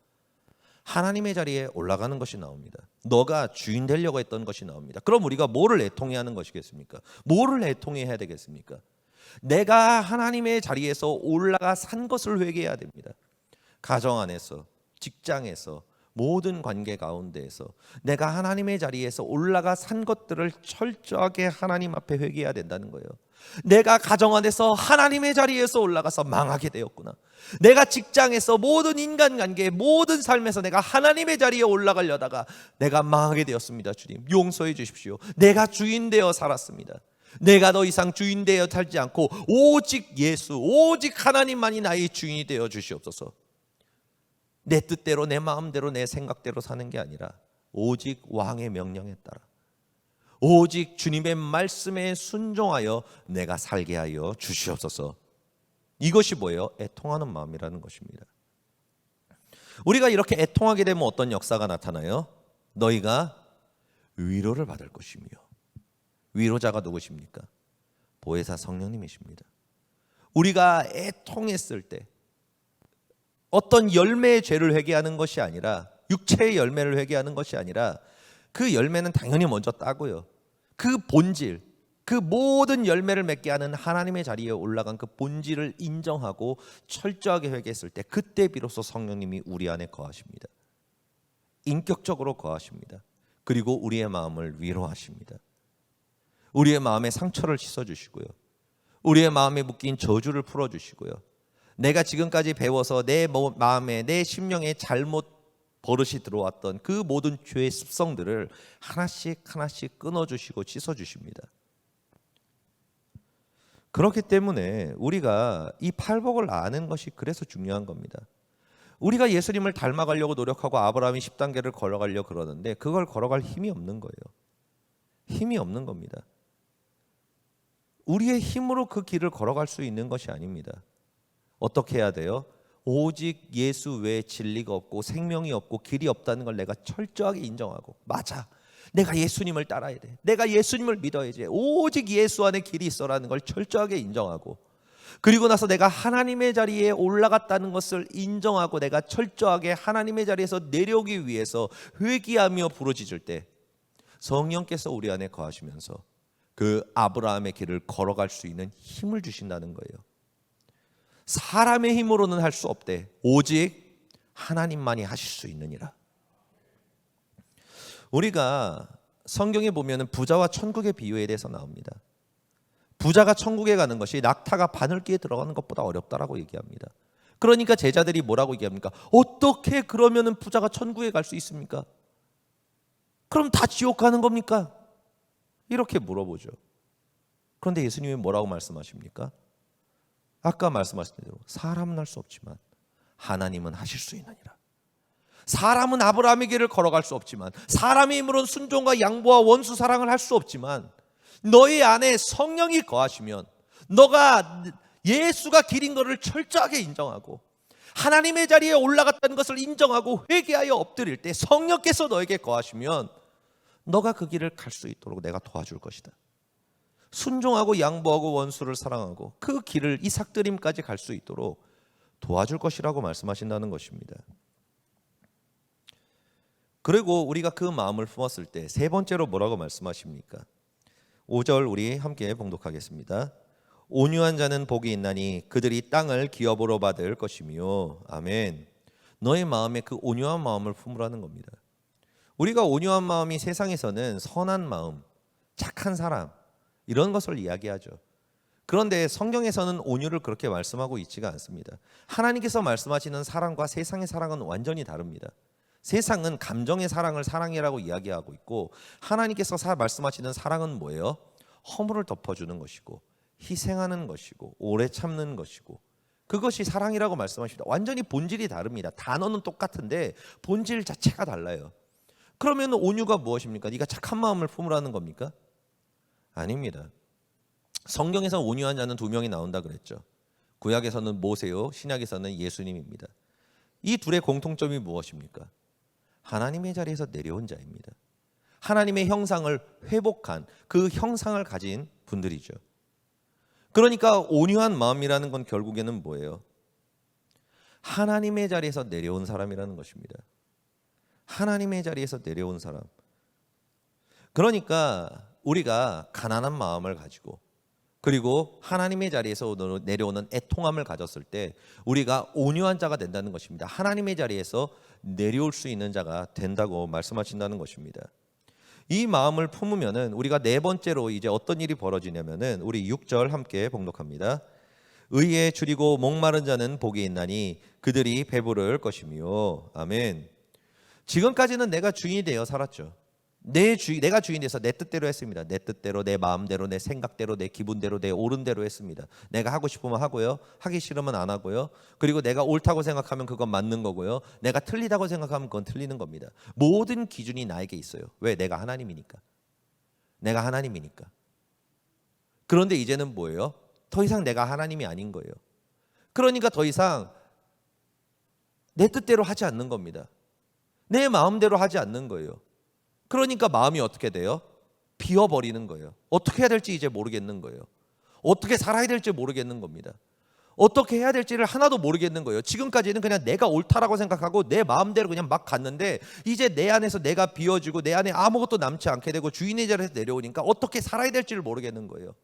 S1: 하나님의 자리에 올라가는 것이 나옵니다. 너가 주인 되려고 했던 것이 나옵니다. 그럼 우리가 뭐를 애통해 하는 것이겠습니까? 뭐를 애통해 해야 되겠습니까? 내가 하나님의 자리에서 올라가 산 것을 회개해야 됩니다. 가정 안에서, 직장에서, 모든 관계 가운데에서 내가 하나님의 자리에서 올라가 산 것들을 철저하게 하나님 앞에 회개해야 된다는 거예요. 내가 가정 안에서 하나님의 자리에서 올라가서 망하게 되었구나. 내가 직장에서 모든 인간관계, 모든 삶에서 내가 하나님의 자리에 올라가려다가 내가 망하게 되었습니다. 주님, 용서해 주십시오. 내가 주인 되어 살았습니다. 내가 더 이상 주인 되어 살지 않고 오직 예수, 오직 하나님만이 나의 주인이 되어 주시옵소서. 내 뜻대로, 내 마음대로, 내 생각대로 사는 게 아니라 오직 왕의 명령에 따라, 오직 주님의 말씀에 순종하여 내가 살게 하여 주시옵소서. 이것이 뭐예요? 애통하는 마음이라는 것입니다. 우리가 이렇게 애통하게 되면 어떤 역사가 나타나요? 너희가 위로를 받을 것이며. 위로자가 누구십니까? 보혜사 성령님이십니다. 우리가 애통했을 때 어떤 열매의 죄를 회개하는 것이 아니라, 육체의 열매를 회개하는 것이 아니라, 그 열매는 당연히 먼저 따고요, 그 본질, 그 모든 열매를 맺게 하는 하나님의 자리에 올라간 그 본질을 인정하고 철저하게 회개했을 때, 그때 비로소 성령님이 우리 안에 거하십니다. 인격적으로 거하십니다. 그리고 우리의 마음을 위로하십니다. 우리의 마음의 상처를 씻어주시고요, 우리의 마음에 묶인 저주를 풀어주시고요, 내가 지금까지 배워서 내 마음에, 내 심령에 잘못 버릇이 들어왔던 그 모든 죄의 습성들을 하나씩 하나씩 끊어주시고 씻어주십니다. 그렇기 때문에 우리가 이 팔복을 아는 것이 그래서 중요한 겁니다. 우리가 예수님을 닮아가려고 노력하고 아브라함이 10단계를 걸어가려고 그러는데 그걸 걸어갈 힘이 없는 거예요. 힘이 없는 겁니다. 우리의 힘으로 그 길을 걸어갈 수 있는 것이 아닙니다. 어떻게 해야 돼요? 오직 예수 외에 진리가 없고 생명이 없고 길이 없다는 걸 내가 철저하게 인정하고, 맞아, 내가 예수님을 따라야 돼, 내가 예수님을 믿어야지, 오직 예수 안에 길이 있어라는 걸 철저하게 인정하고, 그리고 나서 내가 하나님의 자리에 올라갔다는 것을 인정하고 내가 철저하게 하나님의 자리에서 내려오기 위해서 회개하며 부르짖을 때 성령께서 우리 안에 거하시면서 그 아브라함의 길을 걸어갈 수 있는 힘을 주신다는 거예요. 사람의 힘으로는 할 수 없대. 오직 하나님만이 하실 수 있느니라. 우리가 성경에 보면 부자와 천국의 비유에 대해서 나옵니다. 부자가 천국에 가는 것이 낙타가 바늘기에 들어가는 것보다 어렵다라고 얘기합니다. 그러니까 제자들이 뭐라고 얘기합니까? 어떻게 그러면 부자가 천국에 갈 수 있습니까? 그럼 다 지옥 가는 겁니까? 이렇게 물어보죠. 그런데 예수님이 뭐라고 말씀하십니까? 아까 말씀하신 대로 사람은 할 수 없지만 하나님은 하실 수 있느니라. 사람은 아브라함의 길을 걸어갈 수 없지만, 사람의 힘으로는 순종과 양보와 원수 사랑을 할 수 없지만, 너희 안에 성령이 거하시면 너가 예수가 길인 것을 철저하게 인정하고 하나님의 자리에 올라갔다는 것을 인정하고 회개하여 엎드릴 때 성령께서 너에게 거하시면 너가 그 길을 갈 수 있도록 내가 도와줄 것이다. 순종하고 양보하고 원수를 사랑하고 그 길을 이삭드림까지 갈 수 있도록 도와줄 것이라고 말씀하신다는 것입니다. 그리고 우리가 그 마음을 품었을 때 세 번째로 뭐라고 말씀하십니까? 5절 우리 함께 봉독하겠습니다. 온유한 자는 복이 있나니 그들이 땅을 기업으로 받을 것이며. 아멘. 너의 마음에 그 온유한 마음을 품으라는 겁니다. 우리가 온유한 마음이 세상에서는 선한 마음, 착한 사람 이런 것을 이야기하죠. 그런데 성경에서는 온유를 그렇게 말씀하고 있지가 않습니다. 하나님께서 말씀하시는 사랑과 세상의 사랑은 완전히 다릅니다. 세상은 감정의 사랑을 사랑이라고 이야기하고 있고, 하나님께서 말씀하시는 사랑은 뭐예요? 허물을 덮어주는 것이고 희생하는 것이고 오래 참는 것이고, 그것이 사랑이라고 말씀하십니다. 완전히 본질이 다릅니다. 단어는 똑같은데 본질 자체가 달라요. 그러면 온유가 무엇입니까? 네가 착한 마음을 품으라는 겁니까? 아닙니다. 성경에서 온유한 자는 두 명이 나온다 그랬죠. 구약에서는 모세요, 신약에서는 예수님입니다. 이 둘의 공통점이 무엇입니까? 하나님의 자리에서 내려온 자입니다. 하나님의 형상을 회복한 그 형상을 가진 분들이죠. 그러니까 온유한 마음이라는 건 결국에는 뭐예요? 하나님의 자리에서 내려온 사람이라는 것입니다. 하나님의 자리에서 내려온 사람. 그러니까 우리가 가난한 마음을 가지고 그리고 하나님의 자리에서 내려오는 애통함을 가졌을 때 우리가 온유한 자가 된다는 것입니다. 하나님의 자리에서 내려올 수 있는 자가 된다고 말씀하신다는 것입니다. 이 마음을 품으면은 우리가 네 번째로 이제 어떤 일이 벌어지냐면은 우리 6절 함께 봉독합니다. 의에 줄이고 목마른 자는 복이 있나니 그들이 배부를 것이며. 아멘. 지금까지는 내가 주인이 되어 살았죠. 내가 주인이 돼서 내 뜻대로 했습니다. 내 뜻대로, 내 마음대로, 내 생각대로, 내 기분대로, 내 옳은 대로 했습니다. 내가 하고 싶으면 하고요, 하기 싫으면 안 하고요. 그리고 내가 옳다고 생각하면 그건 맞는 거고요, 내가 틀리다고 생각하면 그건 틀리는 겁니다. 모든 기준이 나에게 있어요. 왜? 내가 하나님이니까. 내가 하나님이니까. 그런데 이제는 뭐예요? 더 이상 내가 하나님이 아닌 거예요. 그러니까 더 이상 내 뜻대로 하지 않는 겁니다. 내 마음대로 하지 않는 거예요. 그러니까 마음이 어떻게 돼요? 비어버리는 거예요. 어떻게 해야 될지 이제 모르겠는 거예요. 어떻게 살아야 될지 모르겠는 겁니다. 어떻게 해야 될지를 하나도 모르겠는 거예요. 지금까지는 그냥 내가 옳다라고 생각하고 내 마음대로 그냥 막 갔는데, 이제 내 안에서 내가 비어지고 내 안에 아무것도 남지 않게 되고 주인의 자리에서 내려오니까 어떻게 살아야 될지를 모르겠는 거예요.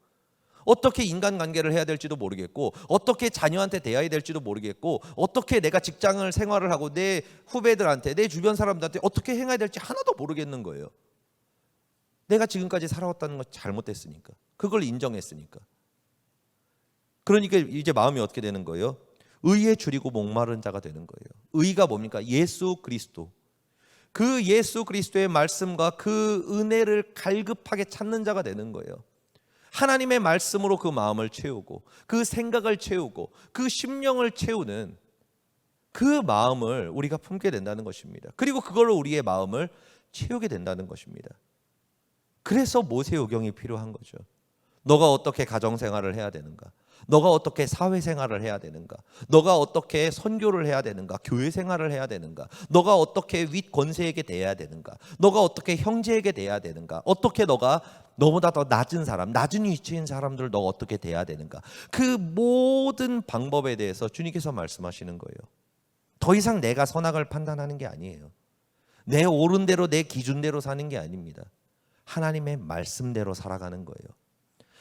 S1: 어떻게 인간관계를 해야 될지도 모르겠고, 어떻게 자녀한테 대해야 될지도 모르겠고, 어떻게 내가 직장을 생활을 하고 내 후배들한테, 내 주변 사람들한테 어떻게 행해야 될지 하나도 모르겠는 거예요. 내가 지금까지 살아왔다는 건 잘못됐으니까, 그걸 인정했으니까. 그러니까 이제 마음이 어떻게 되는 거예요? 의에 줄이고 목마른 자가 되는 거예요. 의가 뭡니까? 예수 그리스도. 그 예수 그리스도의 말씀과 그 은혜를 갈급하게 찾는 자가 되는 거예요. 하나님의 말씀으로 그 마음을 채우고 그 생각을 채우고 그 심령을 채우는 그 마음을 우리가 품게 된다는 것입니다. 그리고 그걸로 우리의 마음을 채우게 된다는 것입니다. 그래서 모세오경이 필요한 거죠. 너가 어떻게 가정생활을 해야 되는가? 너가 어떻게 사회생활을 해야 되는가? 너가 어떻게 선교를 해야 되는가? 교회생활을 해야 되는가? 너가 어떻게 윗 권세에게 대해야 되는가? 너가 어떻게 형제에게 대해야 되는가? 어떻게 너가 너보다 더 낮은 사람, 낮은 위치인 사람들을 너가 어떻게 대해야 되는가? 그 모든 방법에 대해서 주님께서 말씀하시는 거예요. 더 이상 내가 선악을 판단하는 게 아니에요. 내 옳은 대로, 내 기준대로 사는 게 아닙니다. 하나님의 말씀대로 살아가는 거예요.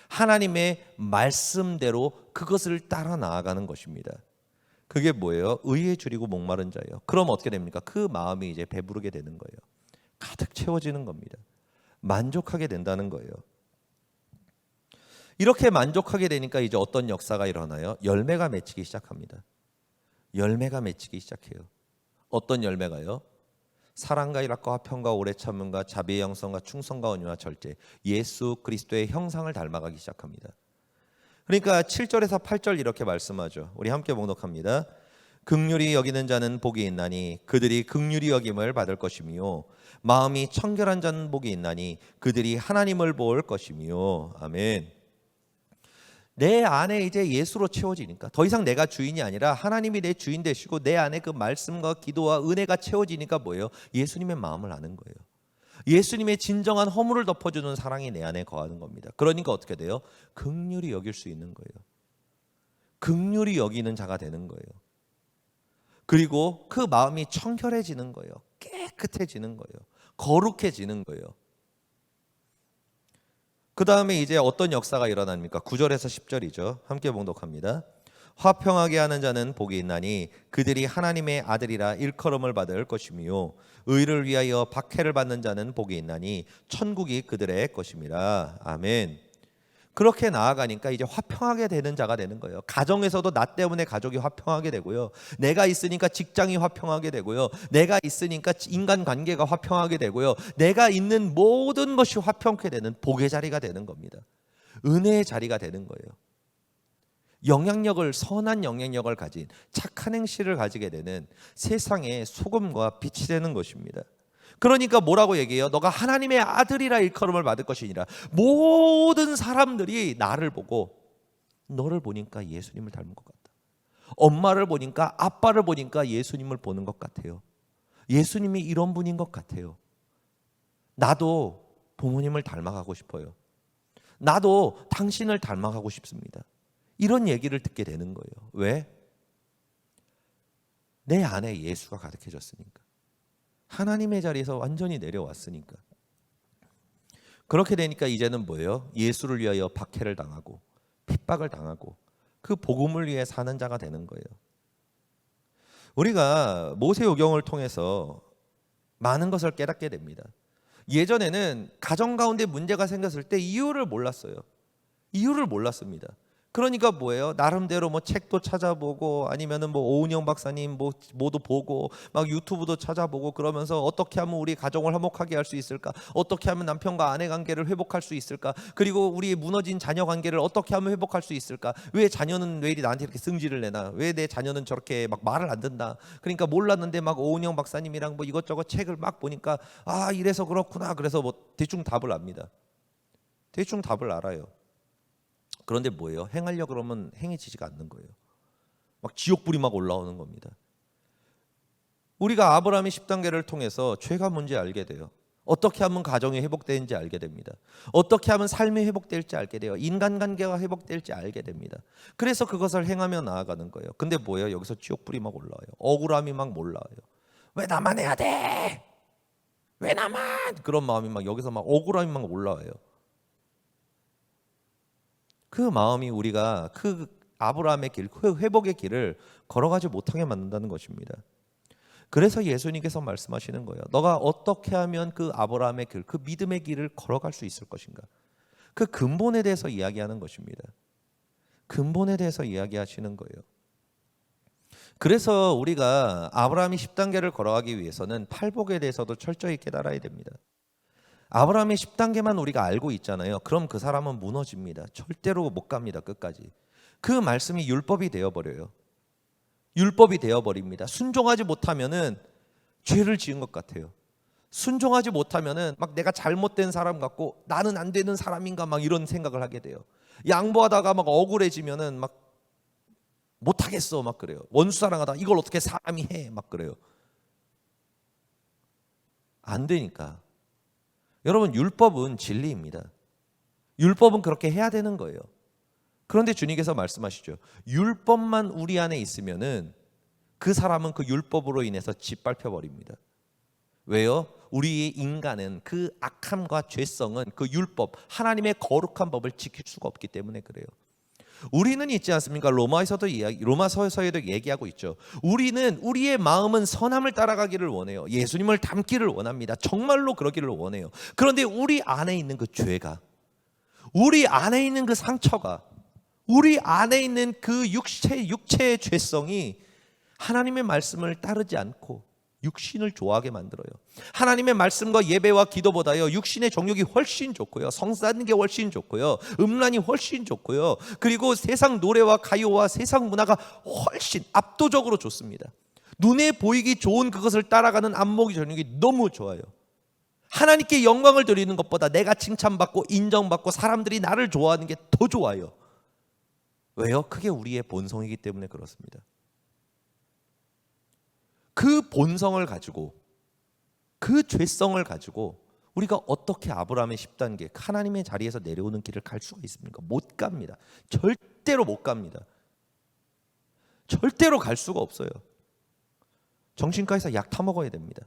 S1: 하나님의 말씀대로 그것을 따라 나아가는 것입니다. 그게 뭐예요? 의에 줄이고 목마른 자예요. 그럼 어떻게 됩니까? 그 마음이 이제 배부르게 되는 거예요. 가득 채워지는 겁니다. 만족하게 된다는 거예요. 이렇게 만족하게 되니까 이제 어떤 역사가 일어나요? 열매가 맺히기 시작합니다. 열매가 맺히기 시작해요. 어떤 열매가요? 사랑과 일합과 화평과 오래 참음과 자비의 영성과 충성과 온유와 절제, 예수 그리스도의 형상을 닮아가기 시작합니다. 그러니까 7절에서 8절 이렇게 말씀하죠. 우리 함께 봉독합니다. 긍휼히 여기는 자는 복이 있나니 그들이 긍휼히 여김을 받을 것이며 마음이 청결한 자는 복이 있나니 그들이 하나님을 볼 것이며. 아멘. 내 안에 이제 예수로 채워지니까 더 이상 내가 주인이 아니라 하나님이 내 주인 되시고 내 안에 그 말씀과 기도와 은혜가 채워지니까 뭐예요? 예수님의 마음을 아는 거예요. 예수님의 진정한 허물을 덮어주는 사랑이 내 안에 거하는 겁니다. 그러니까 어떻게 돼요? 긍휼히 여길 수 있는 거예요. 긍휼히 여기는 자가 되는 거예요. 그리고 그 마음이 청결해지는 거예요. 깨끗해지는 거예요. 거룩해지는 거예요. 그 다음에 이제 어떤 역사가 일어납니까? 9절에서 10절이죠. 함께 봉독합니다. 화평하게 하는 자는 복이 있나니 그들이 하나님의 아들이라 일컬음을 받을 것이며 의를 위하여 박해를 받는 자는 복이 있나니 천국이 그들의 것임이라. 아멘. 그렇게 나아가니까 이제 화평하게 되는 자가 되는 거예요. 가정에서도 나 때문에 가족이 화평하게 되고요. 내가 있으니까 직장이 화평하게 되고요. 내가 있으니까 인간관계가 화평하게 되고요. 내가 있는 모든 것이 화평케 되는 복의 자리가 되는 겁니다. 은혜의 자리가 되는 거예요. 영향력을, 선한 영향력을 가진 착한 행실을 가지게 되는 세상의 소금과 빛이 되는 것입니다. 그러니까 뭐라고 얘기해요? 너가 하나님의 아들이라 일컬음을 받을 것이니라. 모든 사람들이 나를 보고 너를 보니까 예수님을 닮은 것 같다. 엄마를 보니까, 아빠를 보니까 예수님을 보는 것 같아요. 예수님이 이런 분인 것 같아요. 나도 부모님을 닮아가고 싶어요. 나도 당신을 닮아가고 싶습니다. 이런 얘기를 듣게 되는 거예요. 왜? 내 안에 예수가 가득해졌으니까. 하나님의 자리에서 완전히 내려왔으니까. 그렇게 되니까 이제는 뭐예요? 예수를 위하여 박해를 당하고 핍박을 당하고 그 복음을 위해 사는 자가 되는 거예요. 우리가 모세오경을 통해서 많은 것을 깨닫게 됩니다. 예전에는 가정 가운데 문제가 생겼을 때 이유를 몰랐어요. 이유를 몰랐습니다. 그러니까 뭐예요? 나름대로 뭐 책도 찾아보고 아니면은 뭐 오은영 박사님 뭐도 보고 막 유튜브도 찾아보고 그러면서 어떻게 하면 우리 가정을 화목하게 할 수 있을까? 어떻게 하면 남편과 아내 관계를 회복할 수 있을까? 그리고 우리 무너진 자녀 관계를 어떻게 하면 회복할 수 있을까? 왜 자녀는 왜 이리 나한테 이렇게 승질을 내나? 왜 내 자녀는 저렇게 막 말을 안 듣나? 그러니까 몰랐는데 막 오은영 박사님이랑 뭐 이것저것 책을 막 보니까 아 이래서 그렇구나. 그래서 뭐 대충 답을 압니다. 대충 답을 알아요. 그런데 뭐예요? 행하려고 그러면 행해지지가 않는 거예요. 막 지옥불이 막 올라오는 겁니다. 우리가 아브라함의 10단계를 통해서 죄가 뭔지 알게 돼요. 어떻게 하면 가정이 회복되는지 알게 됩니다. 어떻게 하면 삶이 회복될지 알게 돼요. 인간관계가 회복될지 알게 됩니다. 그래서 그것을 행하며 나아가는 거예요. 근데 뭐예요? 여기서 지옥불이 막 올라와요. 억울함이 막 올라와요. 왜 나만 해야 돼? 왜 나만? 그런 마음이 막 여기서 막 억울함이 막 올라와요. 그 마음이 우리가 그 아브라함의 길, 그 회복의 길을 걸어가지 못하게 만든다는 것입니다. 그래서 예수님께서 말씀하시는 거예요. 너가 어떻게 하면 그 아브라함의 길, 그 믿음의 길을 걸어갈 수 있을 것인가? 그 근본에 대해서 이야기하는 것입니다. 근본에 대해서 이야기하시는 거예요. 그래서 우리가 아브라함이 10단계를 걸어가기 위해서는 팔복에 대해서도 철저히 깨달아야 됩니다. 아브라함의 10단계만 우리가 알고 있잖아요. 그럼 그 사람은 무너집니다. 절대로 못 갑니다. 끝까지. 그 말씀이 율법이 되어버려요. 율법이 되어버립니다. 순종하지 못하면은 죄를 지은 것 같아요. 순종하지 못하면은 막 내가 잘못된 사람 같고 나는 안 되는 사람인가 막 이런 생각을 하게 돼요. 양보하다가 막 억울해지면은 막 못하겠어 막 그래요. 원수사랑하다가 이걸 어떻게 사람이 해 막 그래요. 안 되니까. 여러분 율법은 진리입니다. 율법은 그렇게 해야 되는 거예요. 그런데 주님께서 말씀하시죠. 율법만 우리 안에 있으면은 그 사람은 그 율법으로 인해서 짓밟혀 버립니다. 왜요? 우리의 인간은 그 악함과 죄성은 그 율법, 하나님의 거룩한 법을 지킬 수가 없기 때문에 그래요. 우리는 있지 않습니까? 로마서에도 얘기하고 있죠. 우리는 우리의 마음은 선함을 따라가기를 원해요. 예수님을 닮기를 원합니다. 정말로 그러기를 원해요. 그런데 우리 안에 있는 그 죄가, 우리 안에 있는 그 상처가, 우리 안에 있는 그 육체의 죄성이 하나님의 말씀을 따르지 않고 육신을 좋아하게 만들어요. 하나님의 말씀과 예배와 기도보다요, 육신의 정욕이 훨씬 좋고요, 성사하는 게 훨씬 좋고요, 음란이 훨씬 좋고요, 그리고 세상 노래와 가요와 세상 문화가 훨씬 압도적으로 좋습니다. 눈에 보이기 좋은 그것을 따라가는 안목이 정욕이 너무 좋아요. 하나님께 영광을 드리는 것보다 내가 칭찬받고 인정받고 사람들이 나를 좋아하는 게 더 좋아요. 왜요? 그게 우리의 본성이기 때문에 그렇습니다. 그 본성을 가지고, 그 죄성을 가지고 우리가 어떻게 아브라함의 10단계 하나님의 자리에서 내려오는 길을 갈 수가 있습니까? 못 갑니다. 절대로 못 갑니다. 절대로 갈 수가 없어요. 정신과에서 약 타먹어야 됩니다.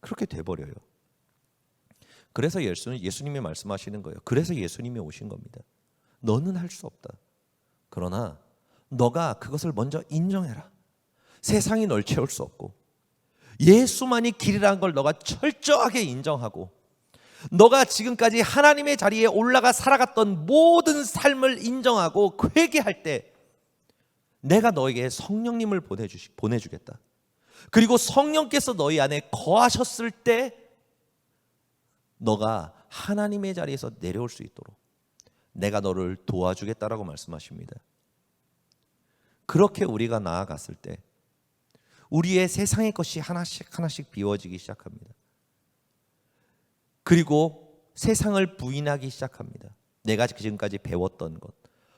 S1: 그렇게 돼버려요. 그래서 예수님이 말씀하시는 거예요. 그래서 예수님이 오신 겁니다. 너는 할 수 없다. 그러나 너가 그것을 먼저 인정해라. 세상이 널 채울 수 없고 예수만이 길이라는 걸 너가 철저하게 인정하고, 너가 지금까지 하나님의 자리에 올라가 살아갔던 모든 삶을 인정하고 회개할 때 내가 너에게 성령님을 보내주겠다. 그리고 성령께서 너희 안에 거하셨을 때 너가 하나님의 자리에서 내려올 수 있도록 내가 너를 도와주겠다라고 말씀하십니다. 그렇게 우리가 나아갔을 때 우리의 세상의 것이 하나씩 하나씩 비워지기 시작합니다. 그리고 세상을 부인하기 시작합니다. 내가 지금까지 배웠던 것,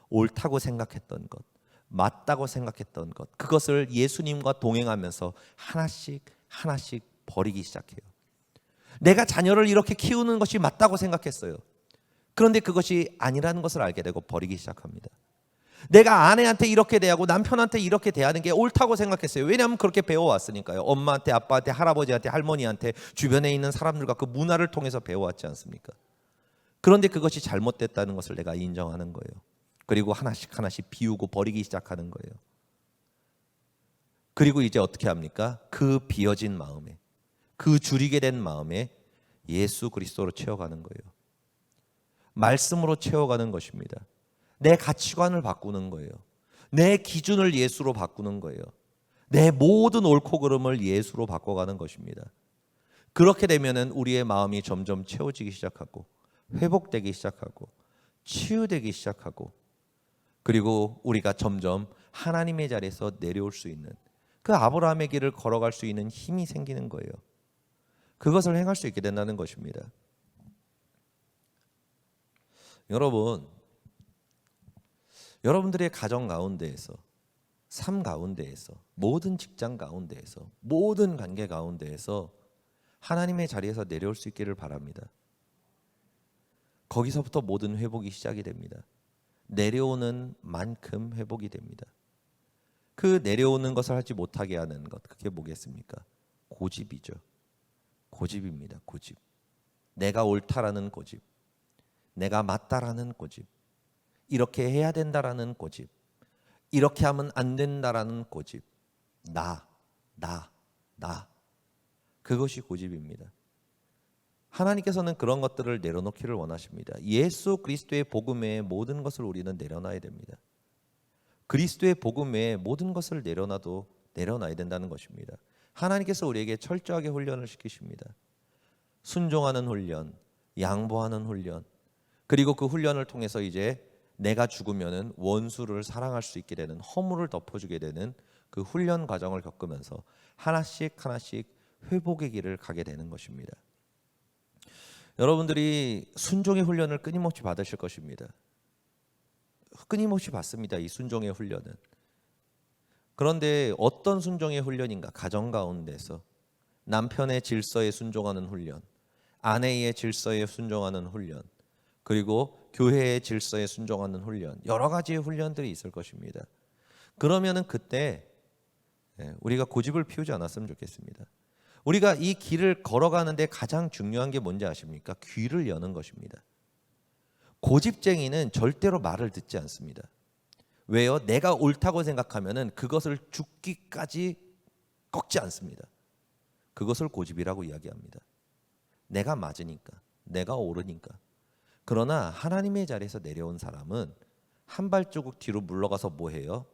S1: 옳다고 생각했던 것, 맞다고 생각했던 것, 그것을 예수님과 동행하면서 하나씩 하나씩 버리기 시작해요. 내가 자녀를 이렇게 키우는 것이 맞다고 생각했어요. 그런데 그것이 아니라는 것을 알게 되고 버리기 시작합니다. 내가 아내한테 이렇게 대하고 남편한테 이렇게 대하는 게 옳다고 생각했어요. 왜냐하면 그렇게 배워왔으니까요. 엄마한테, 아빠한테, 할아버지한테, 할머니한테, 주변에 있는 사람들과 그 문화를 통해서 배워왔지 않습니까? 그런데 그것이 잘못됐다는 것을 내가 인정하는 거예요. 그리고 하나씩 하나씩 비우고 버리기 시작하는 거예요. 그리고 이제 어떻게 합니까? 그 비어진 마음에, 그 줄이게 된 마음에 예수 그리스도로 채워가는 거예요. 말씀으로 채워가는 것입니다. 내 가치관을 바꾸는 거예요. 내 기준을 예수로 바꾸는 거예요. 내 모든 옳고 그름을 예수로 바꿔가는 것입니다. 그렇게 되면은 우리의 마음이 점점 채워지기 시작하고 회복되기 시작하고 치유되기 시작하고, 그리고 우리가 점점 하나님의 자리에서 내려올 수 있는 그 아브라함의 길을 걸어갈 수 있는 힘이 생기는 거예요. 그것을 행할 수 있게 된다는 것입니다. 여러분들의 가정 가운데에서, 삶 가운데에서, 모든 직장 가운데에서, 모든 관계 가운데에서 하나님의 자리에서 내려올 수 있기를 바랍니다. 거기서부터 모든 회복이 시작이 됩니다. 내려오는 만큼 회복이 됩니다. 그 내려오는 것을 하지 못하게 하는 것, 그게 뭐겠습니까? 고집이죠. 고집입니다. 고집. 내가 옳다라는 고집, 내가 맞다라는 고집, 이렇게 해야 된다라는 고집, 이렇게 하면 안 된다라는 고집, 나. 그것이 고집입니다. 하나님께서는 그런 것들을 내려놓기를 원하십니다. 예수 그리스도의 복음 외에 모든 것을 우리는 내려놔야 됩니다. 그리스도의 복음 외에 모든 것을 내려놔야 된다는 것입니다. 하나님께서 우리에게 철저하게 훈련을 시키십니다. 순종하는 훈련, 양보하는 훈련, 그리고 그 훈련을 통해서 이제 내가 죽으면은 원수를 사랑할 수 있게 되는, 허물을 덮어주게 되는 그 훈련 과정을 겪으면서 하나씩 하나씩 회복의 길을 가게 되는 것입니다. 여러분들이 순종의 훈련을 끊임없이 받으실 것입니다. 끊임없이 받습니다. 이 순종의 훈련은. 그런데 어떤 순종의 훈련인가? 가정 가운데서 남편의 질서에 순종하는 훈련, 아내의 질서에 순종하는 훈련, 그리고 교회의 질서에 순종하는 훈련, 여러 가지의 훈련들이 있을 것입니다. 그러면은 그때 우리가 고집을 피우지 않았으면 좋겠습니다. 우리가 이 길을 걸어가는데 가장 중요한 게 뭔지 아십니까? 귀를 여는 것입니다. 고집쟁이는 절대로 말을 듣지 않습니다. 왜요? 내가 옳다고 생각하면은 그것을 죽기까지 꺾지 않습니다. 그것을 고집이라고 이야기합니다. 내가 맞으니까, 내가 옳으니까. 그러나 하나님의 자리에서 내려온 사람은 한 발자국 뒤로 물러가서 뭐 해요?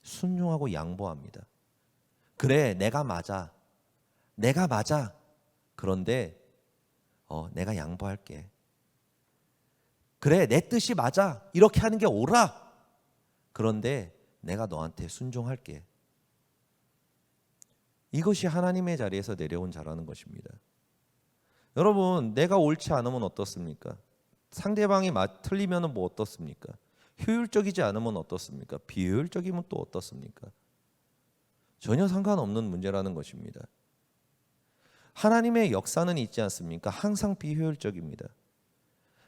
S1: 순종하고 양보합니다. 그래, 내가 맞아. 내가 맞아. 그런데 내가 양보할게. 그래, 내 뜻이 맞아. 이렇게 하는 게 옳아. 그런데 내가 너한테 순종할게. 이것이 하나님의 자리에서 내려온 자라는 것입니다. 여러분, 내가 옳지 않으면 어떻습니까? 상대방이 틀리면 뭐 어떻습니까? 효율적이지 않으면 어떻습니까? 비효율적이면 또 어떻습니까? 전혀 상관없는 문제라는 것입니다. 하나님의 역사는 있지 않습니까? 항상 비효율적입니다.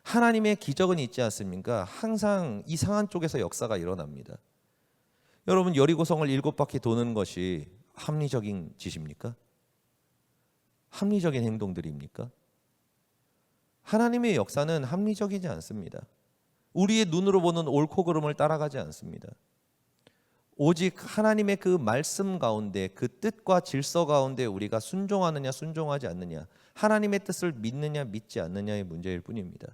S1: 하나님의 기적은 있지 않습니까? 항상 이상한 쪽에서 역사가 일어납니다. 여러분, 여리고성을 7바퀴 도는 것이 합리적인 짓입니까? 합리적인 행동들입니까? 하나님의 역사는 합리적이지 않습니다. 우리의 눈으로 보는 옳고 그름을 따라가지 않습니다. 오직 하나님의 그 말씀 가운데, 그 뜻과 질서 가운데 우리가 순종하느냐 순종하지 않느냐, 하나님의 뜻을 믿느냐 믿지 않느냐의 문제일 뿐입니다.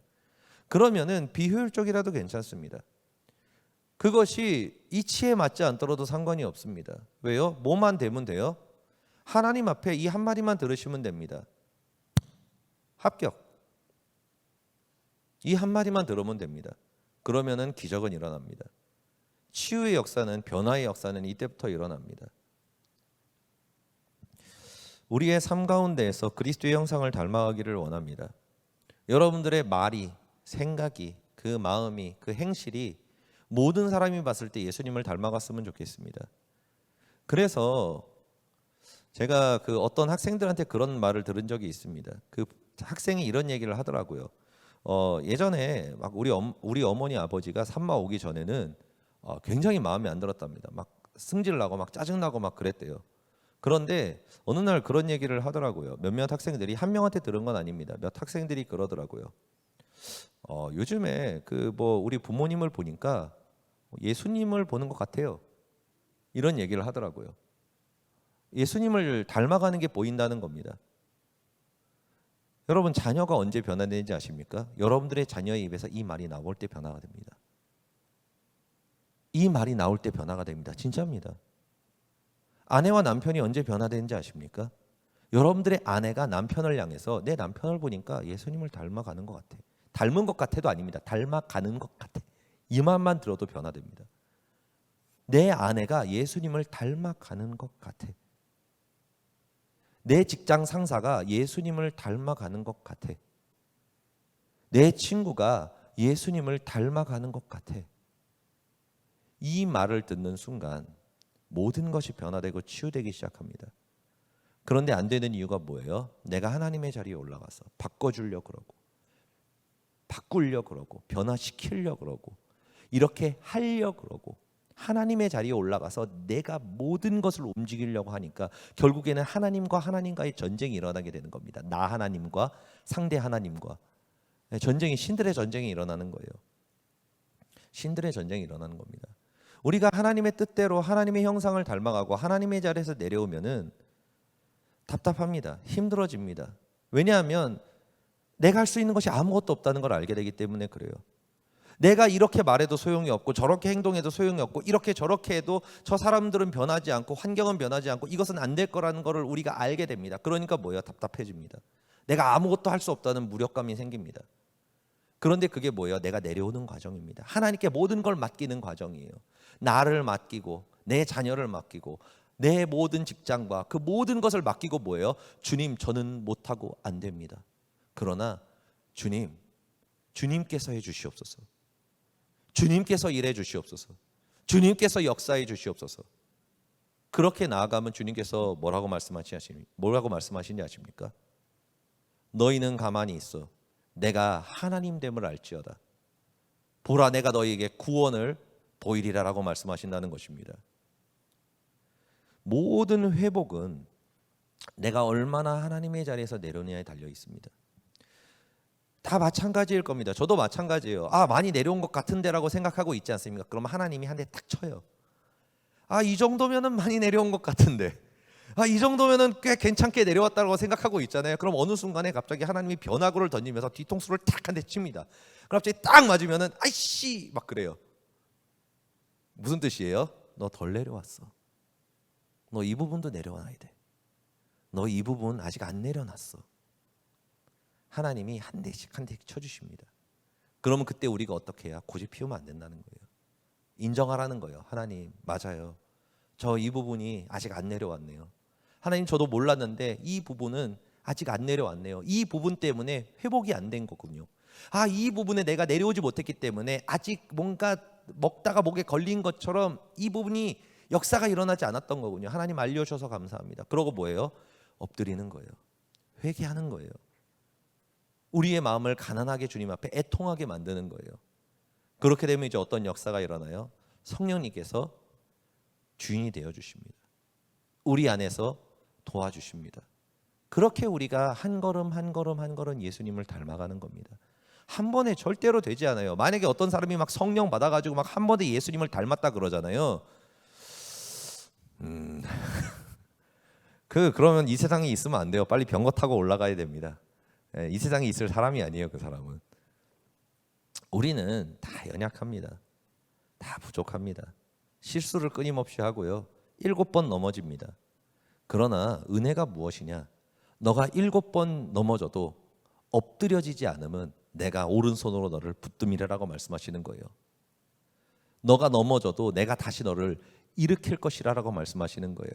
S1: 그러면은 비효율적이라도 괜찮습니다. 그것이 이치에 맞지 않더라도 상관이 없습니다. 왜요? 뭐만 되면 돼요? 하나님 앞에 이 한마디만 들으시면 됩니다. 합격. 이 한마디만 들으면 됩니다. 그러면은 기적은 일어납니다. 치유의 역사는, 변화의 역사는 이때부터 일어납니다. 우리의 삶 가운데에서 그리스도의 형상을 닮아가기를 원합니다. 여러분들의 말이, 생각이, 그 마음이, 그 행실이 모든 사람이 봤을 때 예수님을 닮아갔으면 좋겠습니다. 그래서 제가 그 어떤 학생들한테 그런 말을 들은 적이 있습니다. 그 학생이 이런 얘기를 하더라고요. 예전에 막 우리 어머니 아버지가 산마 오기 전에는 굉장히 마음에 안 들었답니다. 막 승질나고 막 짜증나고 막 그랬대요. 그런데 어느 날 그런 얘기를 하더라고요. 몇몇 학생들이, 한 명한테 들은 건 아닙니다. 몇 학생들이 그러더라고요. 요즘에 우리 부모님을 보니까 예수님을 보는 것 같아요. 이런 얘기를 하더라고요. 예수님을 닮아가는 게 보인다는 겁니다. 여러분, 자녀가 언제 변화되는지 아십니까? 여러분들의 자녀의 입에서 이 말이 나올 때 변화가 됩니다. 이 말이 나올 때 변화가 됩니다. 진짜입니다. 아내와 남편이 언제 변화되는지 아십니까? 여러분들의 아내가 남편을 향해서, 내 남편을 보니까 예수님을 닮아가는 것 같아. 닮은 것 같아도 아닙니다. 닮아가는 것 같아. 이 말만 들어도 변화됩니다. 내 아내가 예수님을 닮아가는 것 같아. 내 직장 상사가 예수님을 닮아가는 것 같아. 내 친구가 예수님을 닮아가는 것 같아. 이 말을 듣는 순간 모든 것이 변화되고 치유되기 시작합니다. 그런데 안 되는 이유가 뭐예요? 내가 하나님의 자리에 올라가서 바꿔주려고 그러고, 바꾸려고 그러고, 변화시키려고 그러고, 이렇게 하려고 그러고, 하나님의 자리에 올라가서 내가 모든 것을 움직이려고 하니까 결국에는 하나님과의 전쟁이 일어나게 되는 겁니다. 나 하나님과 상대 하나님과 전쟁이, 신들의 전쟁이 일어나는 거예요. 신들의 전쟁이 일어나는 겁니다. 우리가 하나님의 뜻대로 하나님의 형상을 닮아가고 하나님의 자리에서 내려오면은 답답합니다. 힘들어집니다. 왜냐하면 내가 할 수 있는 것이 아무것도 없다는 걸 알게 되기 때문에 그래요. 내가 이렇게 말해도 소용이 없고, 저렇게 행동해도 소용이 없고, 이렇게 저렇게 해도 저 사람들은 변하지 않고, 환경은 변하지 않고, 이것은 안 될 거라는 것을 우리가 알게 됩니다. 그러니까 뭐예요? 답답해집니다. 내가 아무것도 할 수 없다는 무력감이 생깁니다. 그런데 그게 뭐예요? 내가 내려오는 과정입니다. 하나님께 모든 걸 맡기는 과정이에요. 나를 맡기고, 내 자녀를 맡기고, 내 모든 직장과 그 모든 것을 맡기고 뭐예요? 주님, 저는 못하고 안 됩니다. 그러나 주님께서 해 주시옵소서. 주님께서 일해 주시옵소서. 주님께서 역사해 주시옵소서. 그렇게 나아가면 주님께서 뭐라고 말씀하시는지 아십니까? 너희는 가만히 있어. 내가 하나님 됨을 알지어다. 보라, 내가 너희에게 구원을 보이리라라고 말씀하신다는 것입니다. 모든 회복은 내가 얼마나 하나님의 자리에서 내려오느냐에 달려 있습니다. 다 마찬가지일 겁니다. 저도 마찬가지예요. 많이 내려온 것 같은데라고 생각하고 있지 않습니까? 그러면 하나님이 한 대 딱 쳐요. 이 정도면은 많이 내려온 것 같은데, 이 정도면은 꽤 괜찮게 내려왔다고 생각하고 있잖아요. 그럼 어느 순간에 갑자기 하나님이 변화구를 던지면서 뒤통수를 탁 한 대 칩니다. 그럼 갑자기 딱 맞으면은 아이씨 막 그래요. 무슨 뜻이에요? 너 덜 내려왔어. 너 이 부분도 내려와야 돼. 너 이 부분 아직 안 내려놨어. 하나님이 한 대씩 한 대씩 쳐주십니다. 그러면 그때 우리가 어떻게 해야? 고집 피우면 안 된다는 거예요. 인정하라는 거예요. 하나님, 맞아요. 저 이 부분이 아직 안 내려왔네요. 하나님, 저도 몰랐는데 이 부분은 아직 안 내려왔네요. 이 부분 때문에 회복이 안 된 거군요. 이 부분에 내가 내려오지 못했기 때문에 아직 뭔가 먹다가 목에 걸린 것처럼 이 부분이 역사가 일어나지 않았던 거군요. 하나님 알려주셔서 감사합니다. 그러고 뭐예요? 엎드리는 거예요. 회개하는 거예요. 우리의 마음을 가난하게 주님 앞에 애통하게 만드는 거예요. 그렇게 되면 이제 어떤 역사가 일어나요? 성령님께서 주인이 되어 주십니다. 우리 안에서 도와주십니다. 그렇게 우리가 한 걸음 한 걸음 한 걸음 예수님을 닮아가는 겁니다. 한 번에 절대로 되지 않아요. 만약에 어떤 사람이 막 성령 받아가지고 막 한 번에 예수님을 닮았다 그러잖아요. 그러면 이 세상에 있으면 안 돼요. 빨리 병거 타고 올라가야 됩니다. 이 세상에 있을 사람이 아니에요. 그 사람은. 우리는 다 연약합니다. 다 부족합니다. 실수를 끊임없이 하고요. 7번 넘어집니다. 그러나 은혜가 무엇이냐? 너가 7번 넘어져도 엎드려지지 않으면 내가 오른손으로 너를 붙들리라고 말씀하시는 거예요. 너가 넘어져도 내가 다시 너를 일으킬 것이라고 말씀하시는 거예요.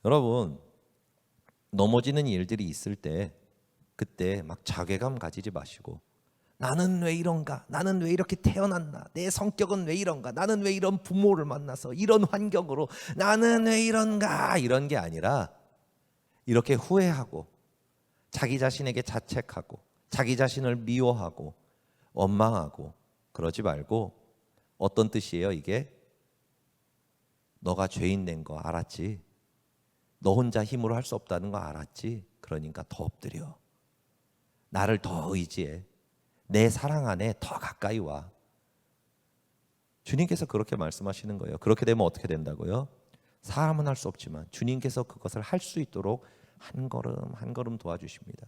S1: 여러분, 넘어지는 일들이 있을 때 그때 막 자괴감 가지지 마시고, 나는 왜 이런가? 나는 왜 이렇게 태어났나? 내 성격은 왜 이런가? 나는 왜 이런 부모를 만나서 이런 환경으로 나는 왜 이런가? 이런 게 아니라 이렇게 후회하고 자기 자신에게 자책하고 자기 자신을 미워하고 원망하고 그러지 말고, 어떤 뜻이에요 이게? 너가 죄인 된 거 알았지? 너 혼자 힘으로 할 수 없다는 거 알았지? 그러니까 더 엎드려. 나를 더 의지해. 내 사랑 안에 더 가까이 와. 주님께서 그렇게 말씀하시는 거예요. 그렇게 되면 어떻게 된다고요? 사람은 할 수 없지만 주님께서 그것을 할 수 있도록 한 걸음 한 걸음 도와주십니다.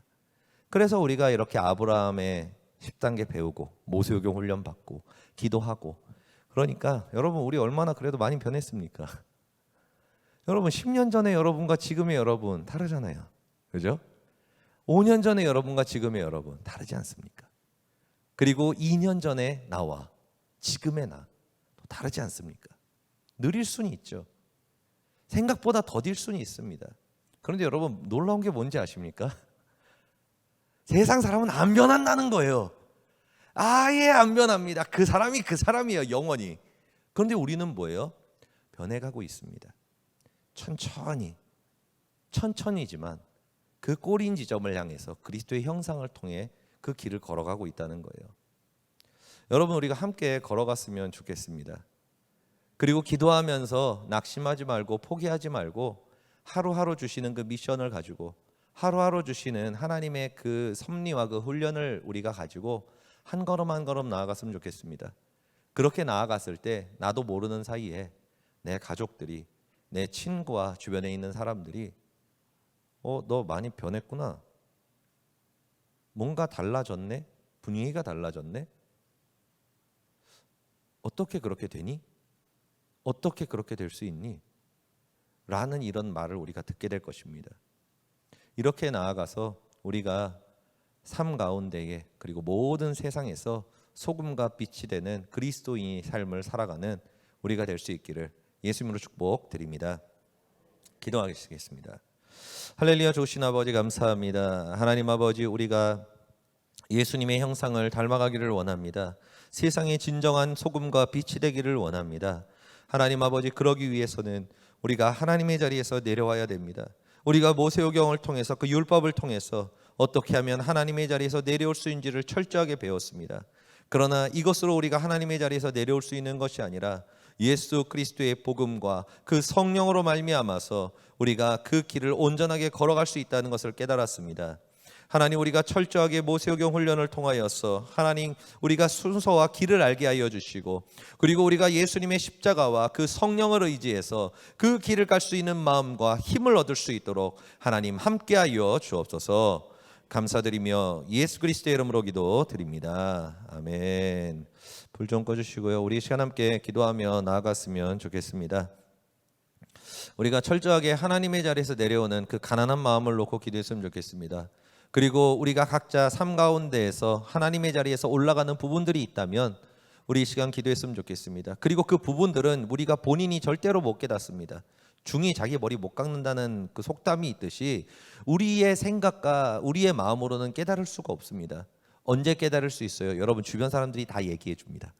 S1: 그래서 우리가 이렇게 아브라함의 10단계 배우고 모세오경 훈련 받고 기도하고, 그러니까 여러분, 우리 얼마나 그래도 많이 변했습니까? 여러분, 10년 전의 여러분과 지금의 여러분 다르잖아요. 그죠? 5년 전의 여러분과 지금의 여러분 다르지 않습니까? 그리고 2년 전에 나와 지금의 나 또 다르지 않습니까? 느릴 수는 있죠. 생각보다 더딜 수는 있습니다. 그런데 여러분, 놀라운 게 뭔지 아십니까? 세상 사람은 안 변한다는 거예요. 아예 안 변합니다. 그 사람이 그 사람이에요, 영원히. 그런데 우리는 뭐예요? 변해가고 있습니다. 천천히지만 그 꼬린 지점을 향해서 그리스도의 형상을 통해 그 길을 걸어가고 있다는 거예요. 여러분, 우리가 함께 걸어갔으면 좋겠습니다. 그리고 기도하면서 낙심하지 말고 포기하지 말고 하루하루 주시는 그 미션을 가지고, 하루하루 주시는 하나님의 그 섭리와 그 훈련을 우리가 가지고 한 걸음 한 걸음 나아갔으면 좋겠습니다. 그렇게 나아갔을 때 나도 모르는 사이에 내 가족들이, 내 친구와 주변에 있는 사람들이 너 많이 변했구나. 뭔가 달라졌네? 분위기가 달라졌네? 어떻게 그렇게 되니? 어떻게 그렇게 될 수 있니? 라는 이런 말을 우리가 듣게 될 것입니다. 이렇게 나아가서 우리가 삶 가운데에, 그리고 모든 세상에서 소금과 빛이 되는 그리스도인의 삶을 살아가는 우리가 될 수 있기를 예수님으로 축복드립니다. 기도하겠습니다. 할렐루야. 좋으신 아버지 감사합니다. 하나님 아버지, 우리가 예수님의 형상을 닮아가기를 원합니다. 세상의 진정한 소금과 빛이 되기를 원합니다. 하나님 아버지, 그러기 위해서는 우리가 하나님의 자리에서 내려와야 됩니다. 우리가 모세오경을 통해서, 그 율법을 통해서 어떻게 하면 하나님의 자리에서 내려올 수 있는지를 철저하게 배웠습니다. 그러나 이것으로 우리가 하나님의 자리에서 내려올 수 있는 것이 아니라 예수 그리스도의 복음과 그 성령으로 말미암아서 우리가 그 길을 온전하게 걸어갈 수 있다는 것을 깨달았습니다. 하나님, 우리가 철저하게 모세오경 훈련을 통하여서 하나님, 우리가 순서와 길을 알게 하여 주시고, 그리고 우리가 예수님의 십자가와 그 성령을 의지해서 그 길을 갈 수 있는 마음과 힘을 얻을 수 있도록 하나님 함께하여 주옵소서. 감사드리며 예수 그리스도의 이름으로 기도드립니다. 아멘. 불 좀 꺼주시고요. 우리 시간 함께 기도하며 나아갔으면 좋겠습니다. 우리가 철저하게 하나님의 자리에서 내려오는 그 가난한 마음을 놓고 기도했으면 좋겠습니다. 그리고 우리가 각자 삶 가운데에서 하나님의 자리에서 올라가는 부분들이 있다면 우리 이 시간 기도했으면 좋겠습니다. 그리고 그 부분들은 우리가 본인이 절대로 못 깨닫습니다. 중이 자기 머리 못 깎는다는 그 속담이 있듯이 우리의 생각과 우리의 마음으로는 깨달을 수가 없습니다. 언제 깨달을 수 있어요? 여러분 주변 사람들이 다 얘기해 줍니다.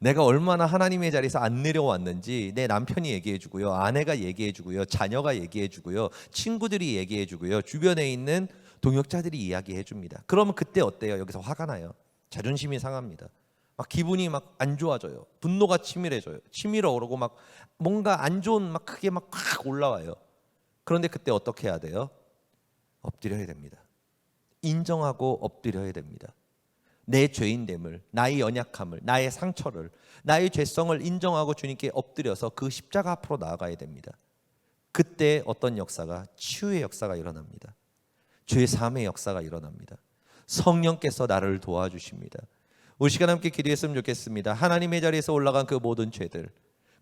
S1: 내가 얼마나 하나님의 자리에서 안 내려왔는지 내 남편이 얘기해 주고요, 아내가 얘기해 주고요, 자녀가 얘기해 주고요, 친구들이 얘기해 주고요, 주변에 있는 동역자들이 이야기해 줍니다. 그러면 그때 어때요? 여기서 화가 나요. 자존심이 상합니다. 막 기분이 막 안 좋아져요. 분노가 치밀해져요. 치밀어 오르고 막 뭔가 안 좋은 막 크게 막 확 올라와요. 그런데 그때 어떻게 해야 돼요? 엎드려야 됩니다. 인정하고 엎드려야 됩니다. 내 죄인됨을, 나의 연약함을, 나의 상처를, 나의 죄성을 인정하고 주님께 엎드려서 그 십자가 앞으로 나아가야 됩니다. 그때 어떤 역사가, 치유의 역사가 일어납니다. 죄 사함의 역사가 일어납니다. 성령께서 나를 도와주십니다. 우리 시간 함께 기도했으면 좋겠습니다. 하나님의 자리에서 올라간 그 모든 죄들,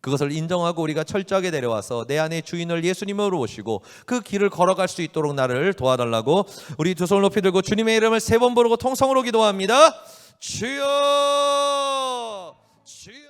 S1: 그것을 인정하고 우리가 철저하게 내려와서 내 안에 주인을 예수님으로 모시고 그 길을 걸어갈 수 있도록 나를 도와달라고 우리 두 손을 높이 들고 주님의 이름을 3번 부르고 통성으로 기도합니다. 주여, 주여.